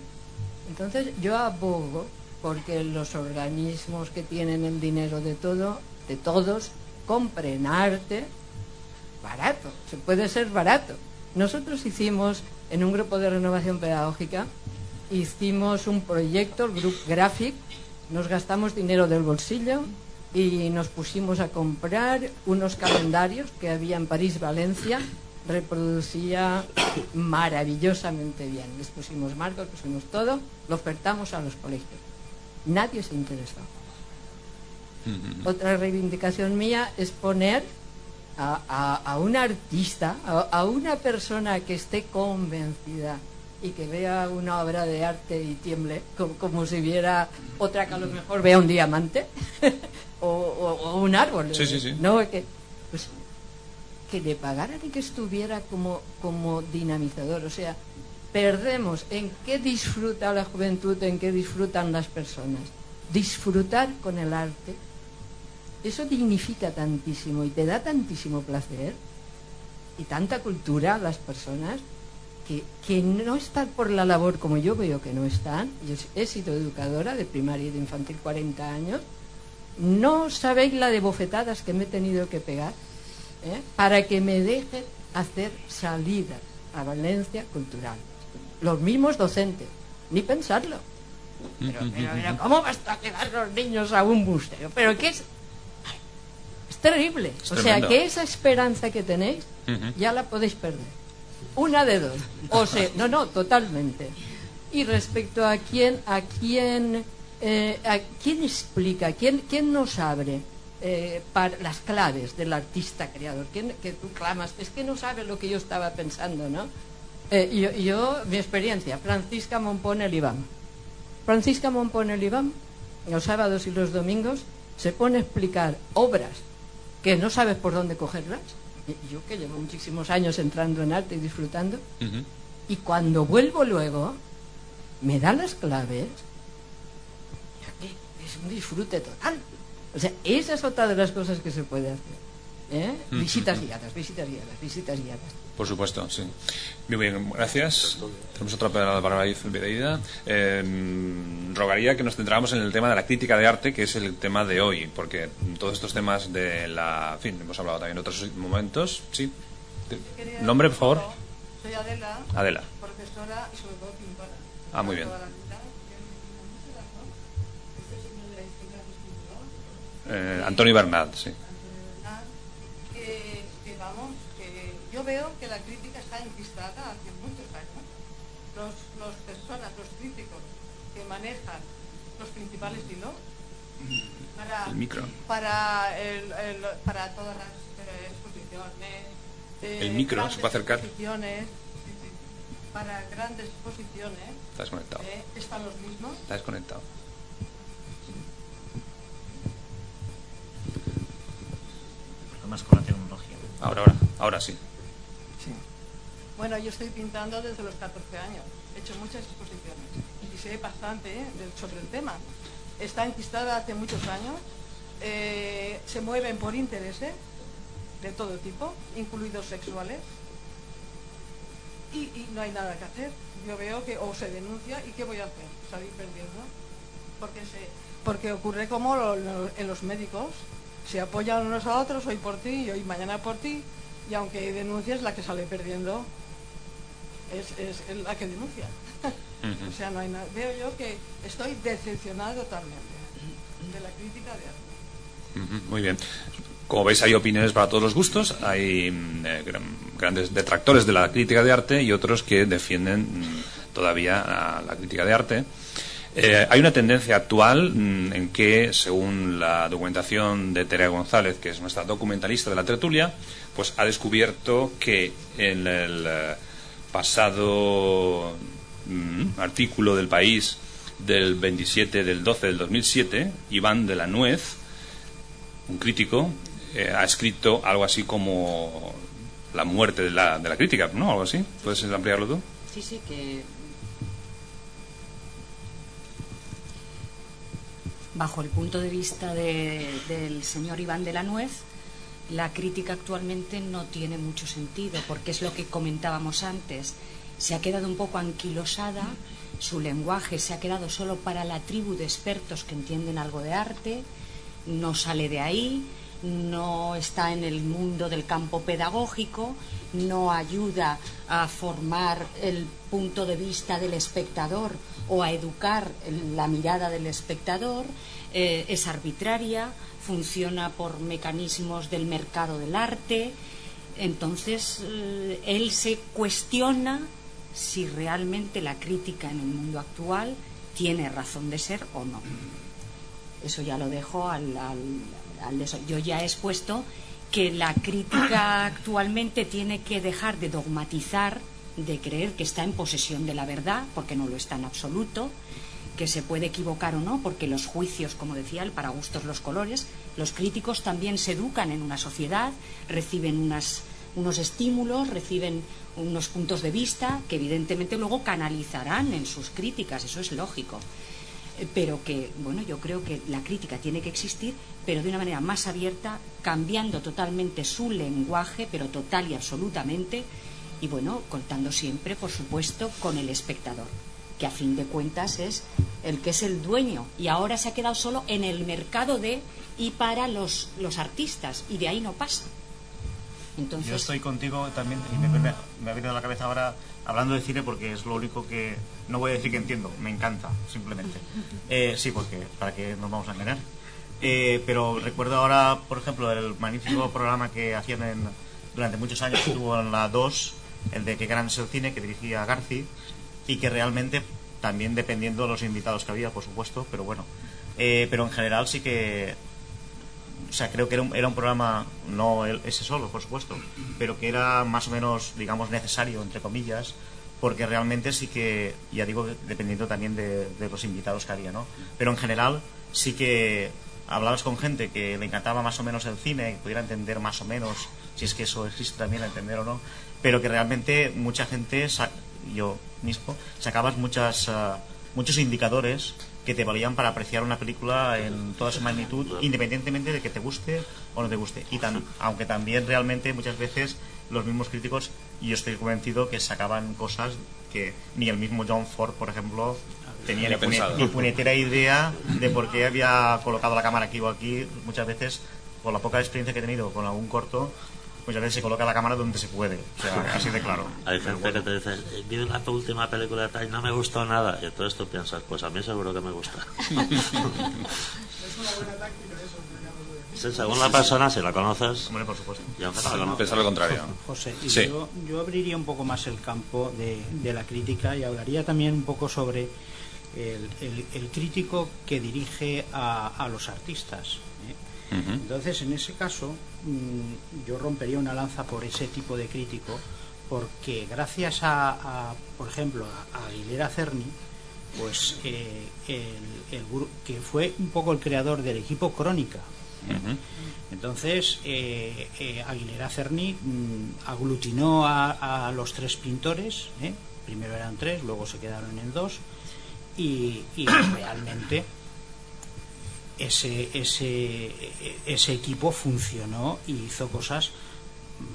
Entonces yo abogo porque los organismos que tienen el dinero de todos, compren arte barato, se puede ser barato. Nosotros hicimos, en un grupo de renovación pedagógica, hicimos un proyecto, el Group Graphic, nos gastamos dinero del bolsillo y nos pusimos a comprar unos calendarios que había en París, Valencia, reproducía maravillosamente bien. Les pusimos marcos, pusimos todo, lo ofertamos a los colegios. Nadie se interesó. Otra reivindicación mía es poner a un artista, a una persona que esté convencida y que vea una obra de arte y tiemble, como si viera otra que a lo mejor vea un diamante o un árbol. Sí. ¿No? Que le pagaran y que estuviera como dinamizador. O sea, perdemos en qué disfruta la juventud, en qué disfrutan las personas. Disfrutar con el arte, eso dignifica tantísimo y te da tantísimo placer y tanta cultura a las personas que no están por la labor como yo veo que no están. Yo he sido educadora de primaria y de infantil 40 años. No sabéis la de bofetadas que me he tenido que pegar para que me dejen hacer salidas a Valencia cultural. Los mismos docentes, ni pensarlo. Pero ¿cómo vas a llevar los niños a un museo? Pero ¿qué es? Es terrible. O sea, que esa esperanza que tenéis ya la podéis perder. Una de dos. O sea, no, totalmente. Y respecto a quién explica, quién nos abre para las claves del artista creador, que tú clamas, es que no sabe lo que yo estaba pensando, ¿no? Mi experiencia, Francisca Monpón Elibán. Francisca Monpón Elibán, los sábados y los domingos, se pone a explicar obras que no sabes por dónde cogerlas. Yo que llevo muchísimos años entrando en arte y disfrutando, y cuando vuelvo luego, me da las claves, es un disfrute total. O sea, esa es otra de las cosas que se puede hacer. Visitas guiadas. Por supuesto, sí. Muy bien, gracias. Tenemos otra para Videida. Rogaría que nos centráramos en el tema de la crítica de arte, que es el tema de hoy, porque todos estos temas de la... En fin, hemos hablado también en otros momentos. Sí. ¿Nombre, por favor? Soy Adela. Adela. Profesora y sobre todo pintora. Ah, muy bien. Antonio Bernat, sí. Yo veo que la crítica está enquistada hace muchos años. Los críticos que manejan los principales hilos para todas las exposiciones. El micro se puede acercar. Para grandes exposiciones. Está desconectado. ¿Están los mismos? Está desconectado. Problemas con la tecnología. Ahora sí. Bueno, yo estoy pintando desde los 14 años. He hecho muchas exposiciones y sé bastante sobre el tema. Está enquistada hace muchos años. Se mueven por intereses de todo tipo, incluidos sexuales. Y no hay nada que hacer. Yo veo que o se denuncia y ¿qué voy a hacer? Salir perdiendo. Porque ocurre como en los médicos. Se apoyan unos a otros, hoy por ti y hoy mañana por ti. Y aunque denuncies, la que sale perdiendo es la que denuncia. O sea, no hay nada. Veo yo que estoy decepcionada totalmente de la crítica de arte. Muy bien. Como veis, hay opiniones para todos los gustos. Hay grandes detractores de la crítica de arte y otros que defienden todavía a la crítica de arte. Hay una tendencia actual en que, según la documentación de Terea González, que es nuestra documentalista de la tertulia, pues ha descubierto que en el pasado artículo del País del 27 del 12 del 2007, Iván de la Nuez, un crítico, ha escrito algo así como la muerte de la crítica, ¿no? Algo así. ¿Puedes ampliarlo tú? Sí, que bajo el punto de vista del señor Iván de la Nuez, la crítica actualmente no tiene mucho sentido, porque es lo que comentábamos antes. Se ha quedado un poco anquilosada, su lenguaje se ha quedado solo para la tribu de expertos que entienden algo de arte, no sale de ahí, no está en el mundo del campo pedagógico, no ayuda a formar el punto de vista del espectador o a educar la mirada del espectador, es arbitraria, funciona por mecanismos del mercado del arte. Entonces él se cuestiona si realmente la crítica en el mundo actual tiene razón de ser o no. Eso ya lo dejo yo ya he expuesto que la crítica actualmente tiene que dejar de dogmatizar, de creer que está en posesión de la verdad, porque no lo está en absoluto, que se puede equivocar o no, porque los juicios, como decía él, para gustos los colores. Los críticos también se educan en una sociedad, reciben unos estímulos, reciben unos puntos de vista que evidentemente luego canalizarán en sus críticas, eso es lógico. Pero que, bueno, yo creo que la crítica tiene que existir, pero de una manera más abierta, cambiando totalmente su lenguaje, pero total y absolutamente, y bueno, contando siempre, por supuesto, con el espectador, que a fin de cuentas es el que es el dueño, y ahora se ha quedado solo en el mercado de y para los artistas, y de ahí no pasa. Entonces, yo estoy contigo también, y me ha venido a la cabeza ahora hablando de cine, porque es lo único que no voy a decir que entiendo, me encanta simplemente. Sí, porque para qué nos vamos a engañar. Pero recuerdo ahora, por ejemplo, el magnífico programa que hacían durante muchos años, estuvo en la 2, el de Qué grande es el cine, que dirigía Garci, y que realmente también, dependiendo de los invitados que había, por supuesto, pero bueno, pero en general sí que, o sea, creo que era un programa, no ese solo, por supuesto, pero que era más o menos, digamos, necesario, entre comillas, porque realmente sí que, ya digo, dependiendo también de los invitados que había, ¿no? Pero en general sí que hablabas con gente que le encantaba más o menos el cine, que pudiera entender más o menos, si es que eso existe también, entender o no, pero que realmente mucha gente, yo mismo, sacabas muchos indicadores que te valían para apreciar una película en toda su magnitud, independientemente de que te guste o no te guste. Y aunque también realmente muchas veces los mismos críticos, y yo estoy convencido que sacaban cosas que ni el mismo John Ford, por ejemplo, tenía ni puñetera idea de por qué había colocado la cámara aquí o aquí. Muchas veces, por la poca experiencia que he tenido con algún corto, muchas veces se coloca la cámara donde se puede, o sea, así de claro. Hay gente que te dice, vi la última película de tal y no me gustó nada, y entonces tú piensas, pues a mí seguro que me gusta. Es una buena táctica eso, sí, según la persona, si la conoces, hombre, por supuesto, ya pensar lo contrario. José, sí. yo abriría un poco más el campo de la crítica y hablaría también un poco sobre el crítico que dirige a los artistas, ¿eh? Entonces, en ese caso, yo rompería una lanza por ese tipo de crítico, porque gracias por ejemplo, a Aguilera Cerny, pues que fue un poco el creador del equipo Crónica. Entonces, Aguilera Cerny aglutinó a los tres pintores, primero eran tres, luego se quedaron en dos, y realmente ese equipo funcionó y hizo cosas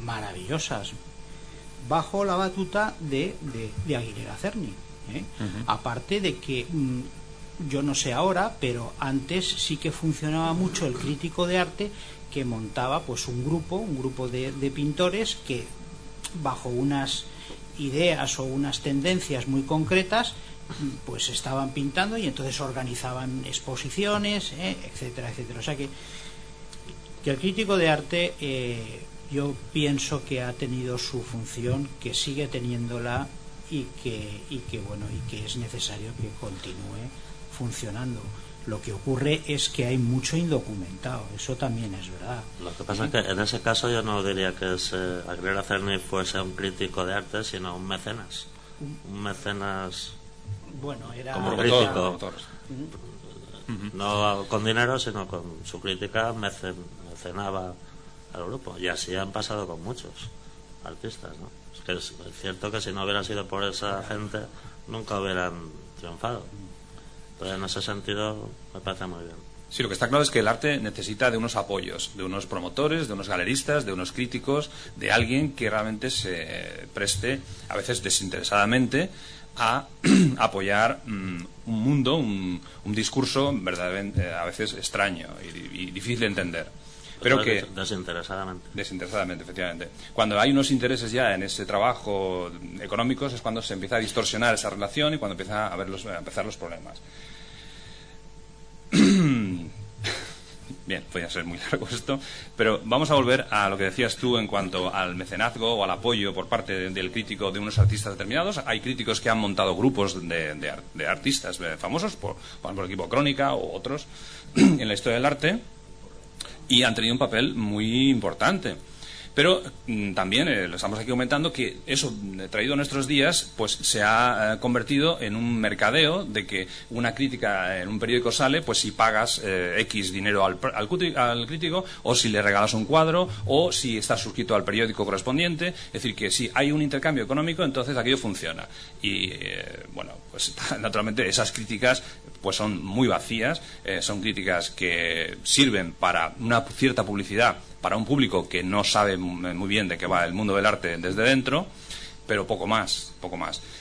maravillosas bajo la batuta de Aguilera Cerny, aparte de que yo no sé ahora, pero antes sí que funcionaba mucho el crítico de arte, que montaba pues un grupo de pintores que bajo unas ideas o unas tendencias muy concretas pues estaban pintando, y entonces organizaban exposiciones, etcétera, etcétera. O sea que Que el crítico de arte, yo pienso que ha tenido su función, que sigue teniéndola y que es necesario que continúe funcionando. Lo que ocurre es que hay mucho indocumentado, eso también es verdad. Lo que pasa es que en ese caso yo no diría que Agreda Cerny fuese un crítico de arte, sino un mecenas. Un mecenas, bueno, era como crítico, no con dinero, sino con su crítica mecenaba al grupo. Y así han pasado con muchos artistas, ¿no? Es que es cierto que si no hubiera sido por esa gente, nunca hubieran triunfado. Entonces, en ese sentido, me parece muy bien. Sí, lo que está claro es que el arte necesita de unos apoyos, de unos promotores, de unos galeristas, de unos críticos, de alguien que realmente se preste, a veces desinteresadamente, a apoyar un mundo, un discurso verdaderamente a veces extraño y difícil de entender. Pero que desinteresadamente, efectivamente. Cuando hay unos intereses ya en ese trabajo económicos es cuando se empieza a distorsionar esa relación y cuando empieza a empezar los problemas. Bien, podría ser muy largo esto, pero vamos a volver a lo que decías tú en cuanto al mecenazgo o al apoyo por parte del crítico de unos artistas determinados. Hay críticos que han montado grupos de artistas famosos, por ejemplo, el equipo Crónica o otros, en la historia del arte, y han tenido un papel muy importante. Pero también lo estamos aquí comentando que eso, traído a nuestros días, pues se ha convertido en un mercadeo de que una crítica en un periódico sale, pues si pagas X dinero al crítico, o si le regalas un cuadro, o si estás suscrito al periódico correspondiente. Es decir, que si hay un intercambio económico, entonces aquello funciona. Y bueno, pues naturalmente esas críticas pues son muy vacías, son críticas que sirven para una cierta publicidad para un público que no sabe muy bien de qué va el mundo del arte desde dentro, pero poco más.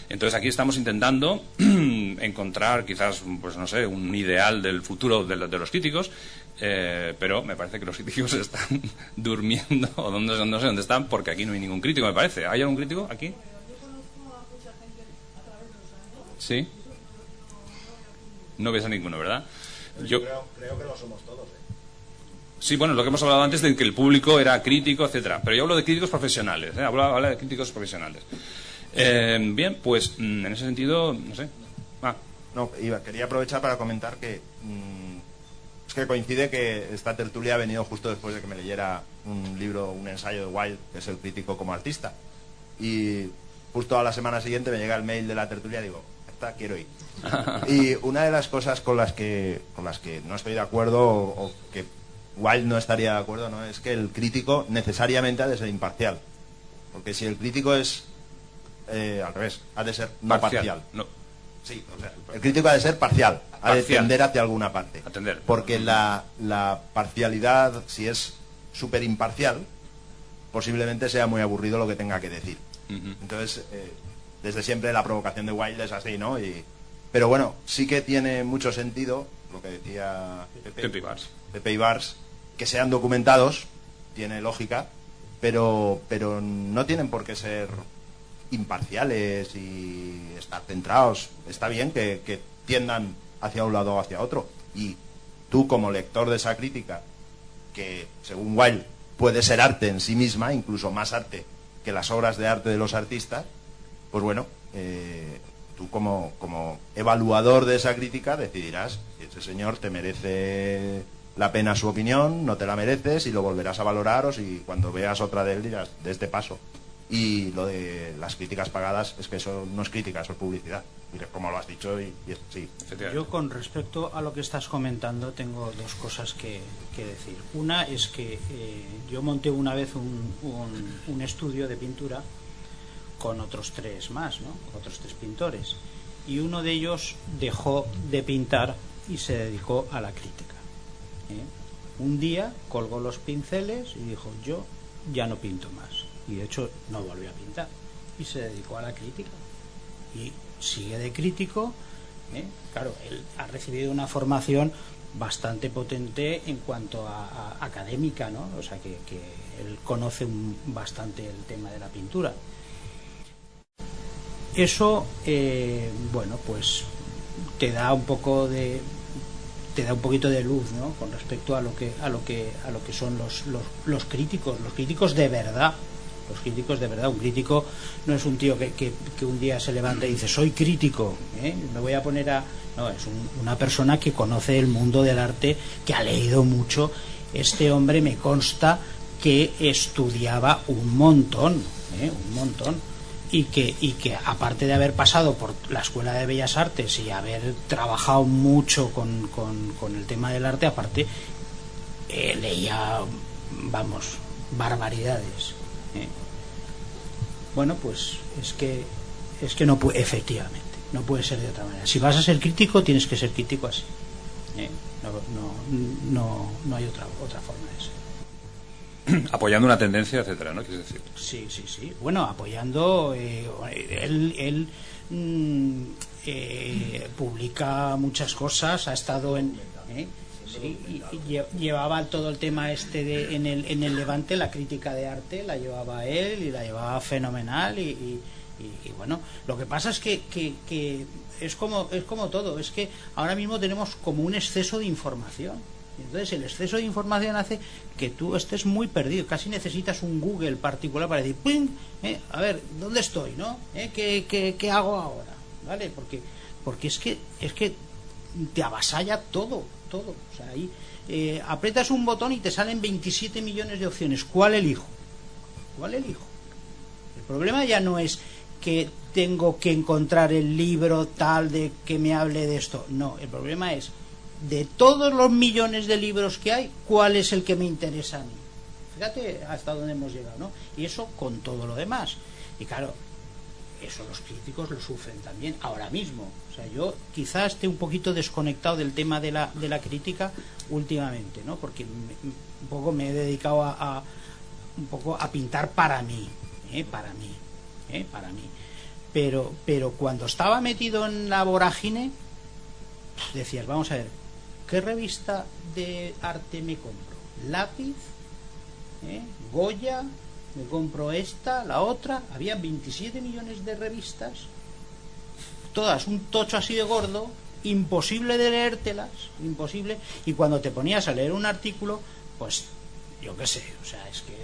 Entonces aquí estamos intentando encontrar quizás, pues no sé, un ideal del futuro de los críticos, pero me parece que los críticos están durmiendo, o no sé dónde están, porque aquí no hay ningún crítico, me parece. ¿Hay algún crítico aquí? Sí. No ves a ninguno, ¿verdad? Yo creo que lo somos todos, Sí, bueno, lo que hemos hablado antes de que el público era crítico, etcétera. Pero yo hablo de críticos profesionales, hablo de críticos profesionales. Bien, pues en ese sentido, no sé. Quería aprovechar para comentar que es que coincide que esta tertulia ha venido justo después de que me leyera un ensayo de Wilde, que es el crítico como artista. Y justo a la semana siguiente me llega el mail de la tertulia y digo, quiero ir. Y una de las cosas con las que no estoy de acuerdo o que Wilde no estaría de acuerdo, ¿no?, es que el crítico necesariamente ha de ser imparcial, porque si el crítico es al revés, ha de ser no parcial. No. Sí, o sea, el crítico ha de ser parcial, ha de tender hacia alguna parte, porque la parcialidad, si es súper imparcial, posiblemente sea muy aburrido lo que tenga que decir. Entonces, desde siempre la provocación de Wilde es así, ¿no? Pero bueno, sí que tiene mucho sentido lo que decía Pepe Ibars, que sean documentados, tiene lógica, pero no tienen por qué ser imparciales y estar centrados. Está bien que tiendan hacia un lado o hacia otro. Y tú, como lector de esa crítica, que según Wilde puede ser arte en sí misma, incluso más arte que las obras de arte de los artistas, pues bueno, tú como evaluador de esa crítica decidirás si ese señor te merece la pena su opinión, no te la mereces y lo volverás a valorar, o si cuando veas otra de él dirás, de este paso. Y lo de las críticas pagadas es que eso no es crítica, eso es publicidad, como lo has dicho, y sí. Yo, con respecto a lo que estás comentando, tengo dos cosas que decir. Una es que yo monté una vez un estudio de pintura con otros tres más, ¿no?, otros tres pintores, y uno de ellos dejó de pintar y se dedicó a la crítica. Un día colgó los pinceles y dijo, yo ya no pinto más, y de hecho no volvió a pintar y se dedicó a la crítica y sigue de crítico. Claro, él ha recibido una formación bastante potente en cuanto a académica, ¿no? O sea que él conoce bastante el tema de la pintura. Eso, bueno, pues te da un poco de te da un poquito de luz, ¿no? Con respecto a lo que son los críticos de verdad. Los críticos de verdad. Un crítico no es un tío que un día se levanta y dice soy crítico, me voy a poner a... No, es una persona que conoce el mundo del arte, que ha leído mucho. Este hombre me consta que estudiaba un montón, y que aparte de haber pasado por la Escuela de Bellas Artes y haber trabajado mucho con el tema del arte, aparte leía, vamos, barbaridades. Bueno, pues es que no puede, efectivamente, no puede ser de otra manera. Si vas a ser crítico, tienes que ser crítico así. No hay otra forma de ser. Apoyando una tendencia, etcétera, ¿no? ¿Quieres decir? Sí. Bueno, apoyando. Él publica muchas cosas, ha estado en. Sí, y llevaba todo el tema en el Levante, la crítica de arte la llevaba él y la llevaba fenomenal y bueno, lo que pasa es que es como todo, es que ahora mismo tenemos como un exceso de información, y entonces el exceso de información hace que tú estés muy perdido, casi necesitas un Google particular para decir ¡pum! A ver, ¿dónde estoy? ¿No? ¿Qué hago ahora? ¿Vale? Porque es que te avasalla todo. O sea, ahí aprietas un botón y te salen 27 millones de opciones. ¿Cuál elijo? El problema ya no es que tengo que encontrar el libro tal de que me hable de esto. No, el problema es de todos los millones de libros que hay, ¿cuál es el que me interesa a mí? Fíjate hasta dónde hemos llegado, ¿no? Y eso con todo lo demás. Y claro, eso los críticos lo sufren también ahora mismo. O sea, yo quizás esté un poquito desconectado del tema de la crítica últimamente, ¿no? Porque un poco me he dedicado a pintar para mí, para mí. Pero cuando estaba metido en la vorágine, decías, vamos a ver, ¿qué revista de arte me compro? ¿Lápiz? ¿Goya? Me compro esta, la otra. Había 27 millones de revistas, todas un tocho así de gordo, imposible de leértelas, imposible. Y cuando te ponías a leer un artículo, pues yo qué sé, o sea, es que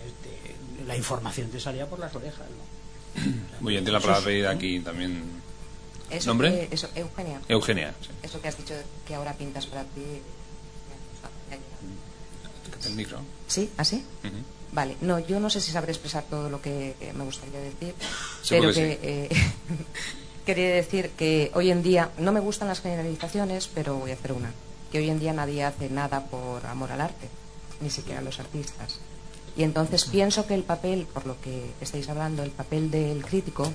la información te salía por las orejas, ¿no? O sea, muy bien, tiene la palabra pedida aquí también. ¿Nombre? Eugenia. Eugenia, sí. Eso que has dicho que ahora pintas para ti. El micro. ¿Sí? ¿Así? Vale, no, yo no sé si sabré expresar todo lo que me gustaría decir, Seguro pero que quería decir que hoy en día, no me gustan las generalizaciones, pero voy a hacer una, que hoy en día nadie hace nada por amor al arte, ni siquiera los artistas. Y entonces pienso que el papel, por lo que estáis hablando, el papel del crítico,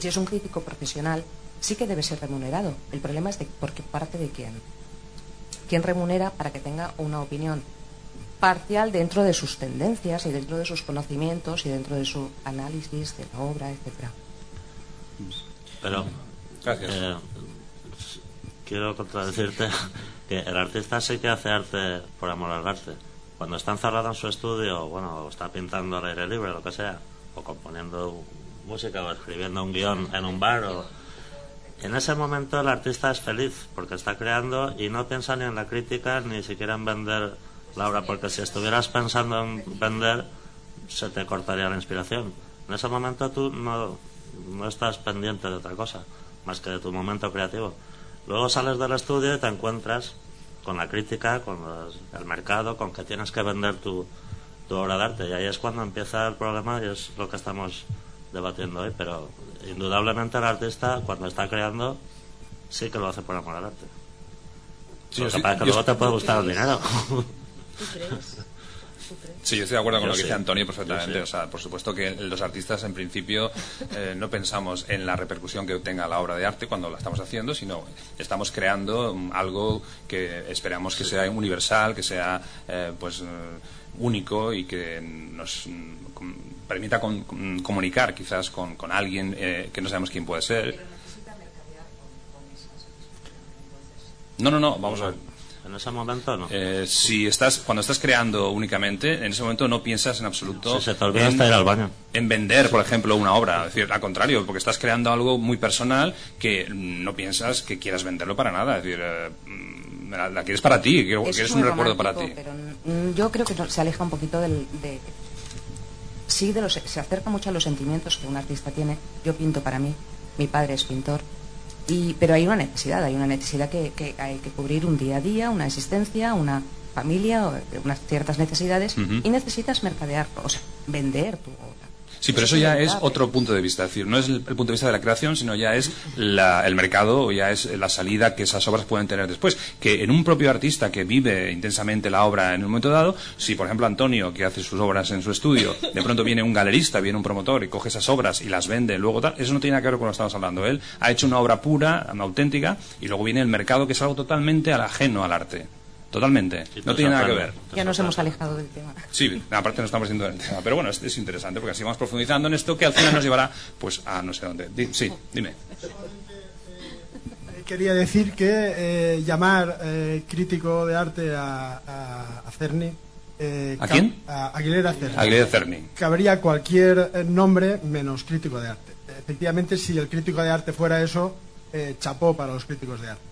si es un crítico profesional, sí que debe ser remunerado. El problema es por qué parte de quién. ¿Quién remunera para que tenga una opinión parcial dentro de sus tendencias y dentro de sus conocimientos y dentro de su análisis de la obra, etcétera? Pero gracias. Quiero contradecirte que el artista sí que hace arte por amor al arte. Cuando está encerrado en su estudio, bueno, o está pintando al aire libre, lo que sea, o componiendo música o escribiendo un guión en un bar, en ese momento el artista es feliz porque está creando y no piensa ni en la crítica ni siquiera en vender la obra, porque si estuvieras pensando en vender se te cortaría la inspiración. En ese momento tú no estás pendiente de otra cosa más que de tu momento creativo. Luego sales del estudio y te encuentras con la crítica, con el mercado, con que tienes que vender tu obra de arte, y ahí es cuando empieza el problema y es lo que estamos debatiendo hoy. Pero indudablemente el artista, cuando está creando, sí que lo hace por amor al arte. Sí, lo que pasa es que luego te puede gustar el dinero. ¿Tú crees? Sí, yo estoy de acuerdo con lo que dice sí. Antonio perfectamente. Sí. O sea, por supuesto que los artistas en principio no pensamos en la repercusión que tenga la obra de arte cuando la estamos haciendo, sino estamos creando algo que esperamos que sea universal, que sea único y que nos permita comunicar quizás con alguien que no sabemos quién puede ser. Pero necesita mercadear con esas expresiones, entonces. No, vamos a ver. En ese momento no. Cuando estás creando únicamente, en ese momento no piensas en absoluto Si se te olvida hasta ir al baño. en vender, por ejemplo, una obra. Es decir, al contrario, porque estás creando algo muy personal que no piensas que quieras venderlo para nada. Es decir, la quieres para ti, que es un recuerdo para ti. Pero yo creo que se aleja un poquito se acerca mucho a los sentimientos que un artista tiene. Yo pinto para mí, mi padre es pintor, pero hay una necesidad que hay que cubrir un día a día, una existencia, una familia, unas ciertas necesidades, y necesitas mercadear, o sea, vender tu obra. Sí, pero eso ya es otro punto de vista. Es decir, no es el punto de vista de la creación, sino ya es el mercado, o ya es la salida que esas obras pueden tener después. Que en un propio artista que vive intensamente la obra en un momento dado, si por ejemplo Antonio, que hace sus obras en su estudio, de pronto viene un galerista, viene un promotor y coge esas obras y las vende, luego tal, eso no tiene nada que ver con lo que estamos hablando. Él ha hecho una obra pura, auténtica, y luego viene el mercado, que es algo totalmente ajeno al arte. Totalmente. No tiene nada que ver. Ya nos hemos alejado del tema. Sí, aparte nos estamos yendo del tema. Pero bueno, es interesante porque así vamos profundizando en esto que al final nos llevará pues a no sé dónde. Sí, dime. Quería decir que llamar crítico de arte a Cerny... ¿A quién? A Aguilera Cerny. Aguilera Cerny. Cabría cualquier nombre menos crítico de arte. Efectivamente, si el crítico de arte fuera eso, chapó para los críticos de arte.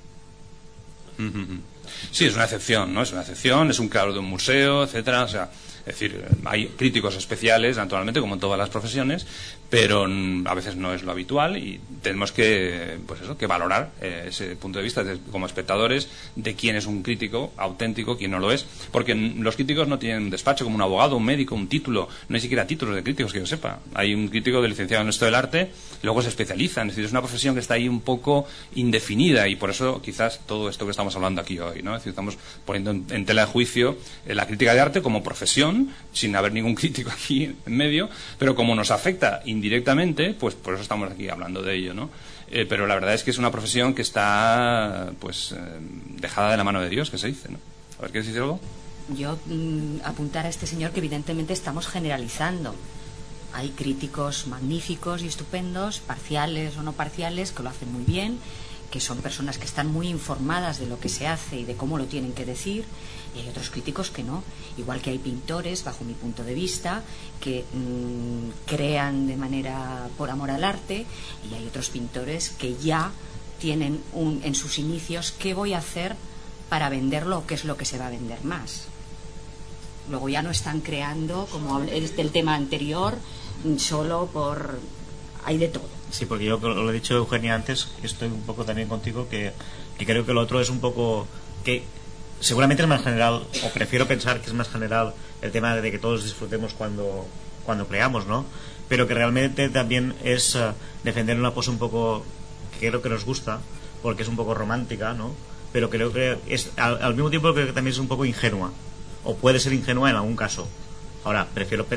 Sí, es una excepción, ¿no? Es una excepción, es un cuadro de un museo, etcétera. O sea, es decir, hay críticos especiales, naturalmente, como en todas las profesiones, pero a veces no es lo habitual y tenemos que, pues eso, que valorar ese punto de vista como espectadores de quién es un crítico auténtico, quién no lo es, porque los críticos no tienen un despacho como un abogado, un médico, un título, no hay siquiera títulos de críticos que yo sepa. Hay un crítico de licenciado en esto del arte, luego se especializan, es decir, es una profesión que está ahí un poco indefinida y por eso quizás todo esto que estamos hablando aquí hoy, ¿no? Es decir, estamos poniendo en tela de juicio la crítica de arte como profesión, sin haber ningún crítico aquí en medio, pero como nos afecta indirectamente, pues por eso estamos aquí hablando de ello, ¿no? Pero la verdad es que es una profesión que está pues dejada de la mano de Dios, que se dice, ¿no? A ver, ¿quieres decir algo? Yo apuntar a este señor que evidentemente estamos generalizando. Hay críticos magníficos y estupendos, parciales o no parciales, que lo hacen muy bien, que son personas que están muy informadas de lo que se hace y de cómo lo tienen que decir, y hay otros críticos que no. Igual que hay pintores, bajo mi punto de vista, que crean de manera por amor al arte, y hay otros pintores que ya tienen en sus inicios qué voy a hacer para venderlo o qué es lo que se va a vender más. Luego ya no están creando, como es del tema anterior, solo por... hay de todo. Sí, porque yo lo he dicho Eugenia antes, que estoy un poco también contigo, que creo que lo otro es un poco que seguramente es más general, o prefiero pensar que es más general el tema de que todos disfrutemos cuando creamos, ¿no? Pero que realmente también es defender una pose un poco que creo que nos gusta, porque es un poco romántica, ¿no? Pero creo que es al mismo tiempo creo que también es un poco ingenua, o puede ser ingenua en algún caso. Ahora,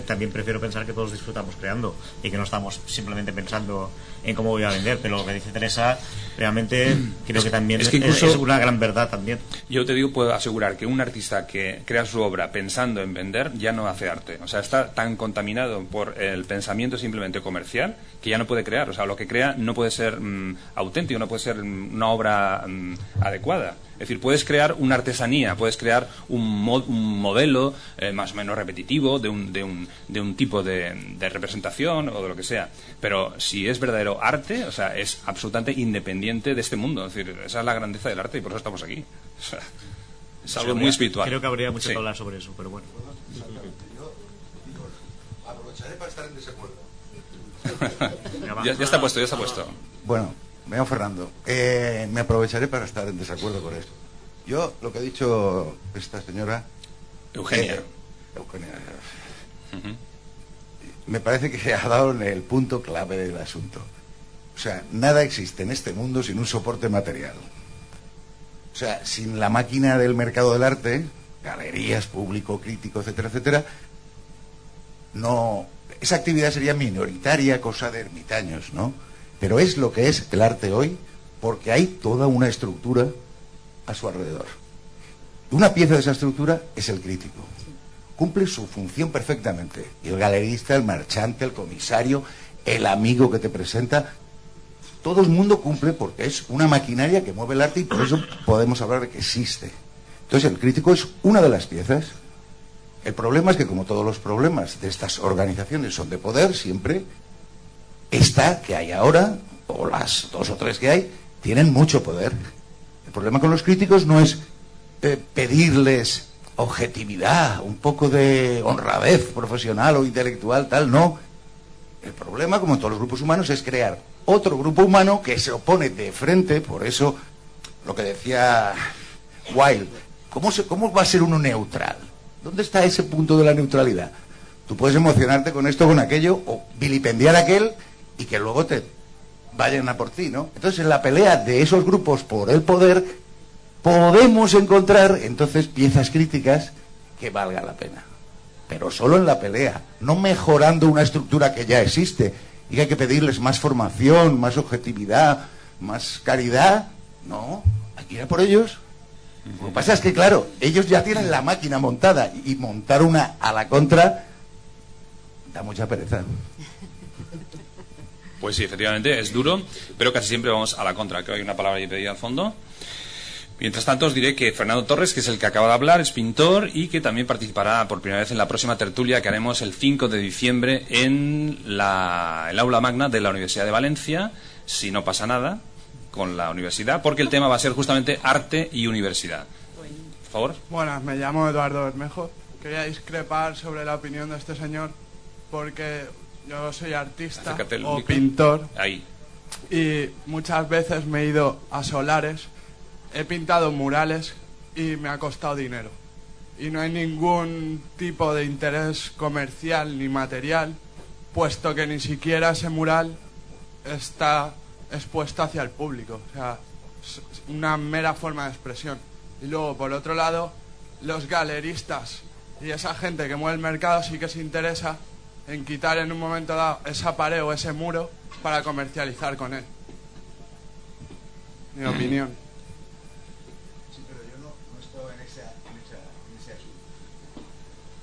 también prefiero pensar que todos disfrutamos creando y que no estamos simplemente pensando en cómo voy a vender, pero lo que dice Teresa realmente creo que también es una gran verdad también. Yo te digo, puedo asegurar que un artista que crea su obra pensando en vender ya no hace arte. O sea, está tan contaminado por el pensamiento simplemente comercial que ya no puede crear. O sea, lo que crea no puede ser auténtico, no puede ser una obra adecuada. Es decir, puedes crear una artesanía, puedes crear un modelo más o menos repetitivo de un tipo de representación o de lo que sea. Pero si es verdadero arte, o sea, es absolutamente independiente de este mundo. Es decir, esa es la grandeza del arte y por eso estamos aquí. O sea, es algo muy espiritual. Creo que habría mucho que hablar sobre eso, pero bueno. Yo aprovecharé para estar en desacuerdo. ya está puesto. Bueno, me llamo Fernando. Me aprovecharé para estar en desacuerdo con esto. Yo, lo que ha dicho esta señora... Eugenia. Me parece que ha dado en el punto clave del asunto. O sea, nada existe en este mundo sin un soporte material. O sea, sin la máquina del mercado del arte, galerías, público, crítico, etcétera, etcétera, no... Esa actividad sería minoritaria, cosa de ermitaños, ¿no? Pero es lo que es el arte hoy, porque hay toda una estructura a su alrededor. Una pieza de esa estructura es el crítico. Cumple su función perfectamente. Y el galerista, el marchante, el comisario, el amigo que te presenta, todo el mundo cumple porque es una maquinaria que mueve el arte y por eso podemos hablar de que existe. Entonces el crítico es una de las piezas. El problema es que, como todos los problemas de estas organizaciones son de poder, siempre esta que hay ahora, o las 2 o 3 que hay, tienen mucho poder. El problema con los críticos no es pedirles objetividad, un poco de honradez profesional o intelectual, tal, no. El problema, como en todos los grupos humanos, es crear otro grupo humano que se opone de frente. Por eso, lo que decía Wilde, ¿cómo va a ser uno neutral? ¿Dónde está ese punto de la neutralidad? Tú puedes emocionarte con esto, con aquello, o vilipendiar a aquel y que luego te vayan a por ti, ¿no? Entonces, en la pelea de esos grupos por el poder, podemos encontrar entonces piezas críticas que valga la pena. Pero solo en la pelea, no mejorando una estructura que ya existe. Y hay que pedirles más formación, más objetividad, más caridad. No, hay que ir a por ellos. Lo que pasa es que, claro, ellos ya tienen la máquina montada y montar una a la contra da mucha pereza. Pues sí, efectivamente, es duro, pero casi siempre vamos a la contra. Creo que hay una palabra ahí pedida al fondo. Mientras tanto, os diré que Fernando Torres, que es el que acaba de hablar, es pintor y que también participará por primera vez en la próxima tertulia que haremos el 5 de diciembre en el aula magna de la Universidad de Valencia, si no pasa nada con la universidad, porque el tema va a ser justamente arte y universidad. Por favor. Buenas, me llamo Eduardo Bermejo. Quería discrepar sobre la opinión de este señor porque yo soy artista o pintor. Ahí. Y muchas veces me he ido a solares, he pintado murales y me ha costado dinero. Y no hay ningún tipo de interés comercial ni material, puesto que ni siquiera ese mural está expuesto hacia el público. O sea, es una mera forma de expresión. Y luego, por otro lado, los galeristas y esa gente que mueve el mercado sí que se interesa en quitar en un momento dado esa pared o ese muro para comercializar con él. Mi opinión. Sí, pero yo no estoy en ese asunto.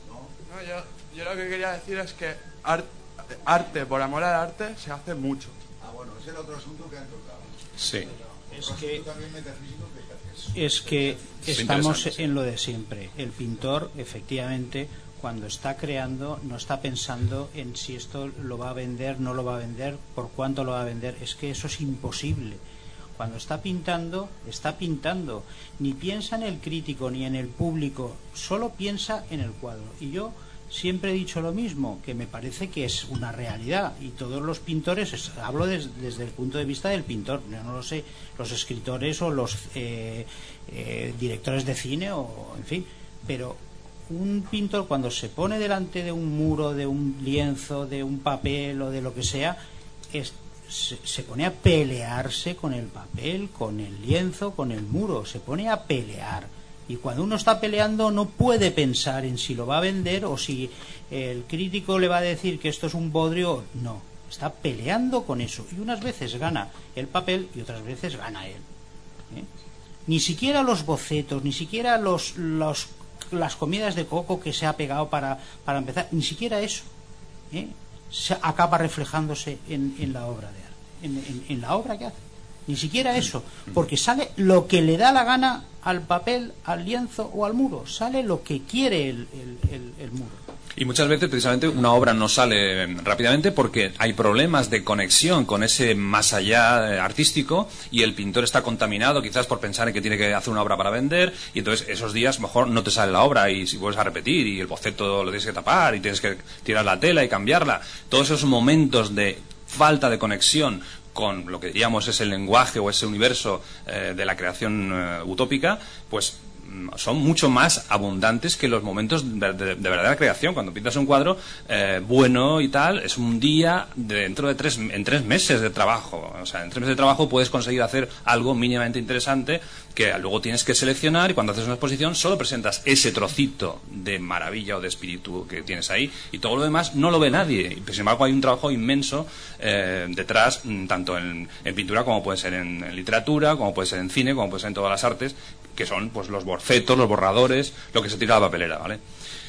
No, yo lo que quería decir es que arte, por amor al arte, se hace mucho. Ah, bueno, ese era otro asunto que han tocado. Sí. Es que estamos en lo de siempre. El pintor, efectivamente, cuando está creando, no está pensando en si esto lo va a vender, no lo va a vender, por cuánto lo va a vender. Es que eso es imposible. Cuando está pintando, ni piensa en el crítico ni en el público, solo piensa en el cuadro. Y yo siempre he dicho lo mismo, que me parece que es una realidad, y todos los pintores, hablo desde el punto de vista del pintor, yo no lo sé, los escritores o los directores de cine, o en fin, pero un pintor cuando se pone delante de un muro, de un lienzo, de un papel o de lo que sea, se pone a pelearse con el papel, con el lienzo, con el muro, se pone a pelear. Y cuando uno está peleando no puede pensar en si lo va a vender o si el crítico le va a decir que esto es un bodrio. No, está peleando con eso. Y unas veces gana el papel y otras veces gana él. Ni siquiera los bocetos, ni siquiera las comidas de coco que se ha pegado para empezar, ni siquiera eso se acaba reflejándose en la obra de arte, en la obra que hace. Ni siquiera eso, porque sale lo que le da la gana al papel, al lienzo o al muro, sale lo que quiere el muro. Y muchas veces precisamente una obra no sale rápidamente porque hay problemas de conexión con ese más allá artístico, y el pintor está contaminado quizás por pensar en que tiene que hacer una obra para vender, y entonces esos días mejor no te sale la obra y si vuelves a repetir y el boceto lo tienes que tapar y tienes que tirar la tela y cambiarla. Todos esos momentos de falta de conexión con lo que diríamos es el lenguaje o ese universo de la creación utópica, pues son mucho más abundantes que los momentos de verdadera creación. Cuando pintas un cuadro bueno y tal, es un día dentro de 3 meses de trabajo. O sea, en 3 meses de trabajo puedes conseguir hacer algo mínimamente interesante que luego tienes que seleccionar, y cuando haces una exposición solo presentas ese trocito de maravilla o de espíritu que tienes ahí, y todo lo demás no lo ve nadie. Y sin embargo hay un trabajo inmenso detrás, tanto en pintura como puede ser en literatura, como puede ser en cine, como puede ser en todas las artes, que son pues los bocetos, los borradores, lo que se tira a la papelera, ¿vale?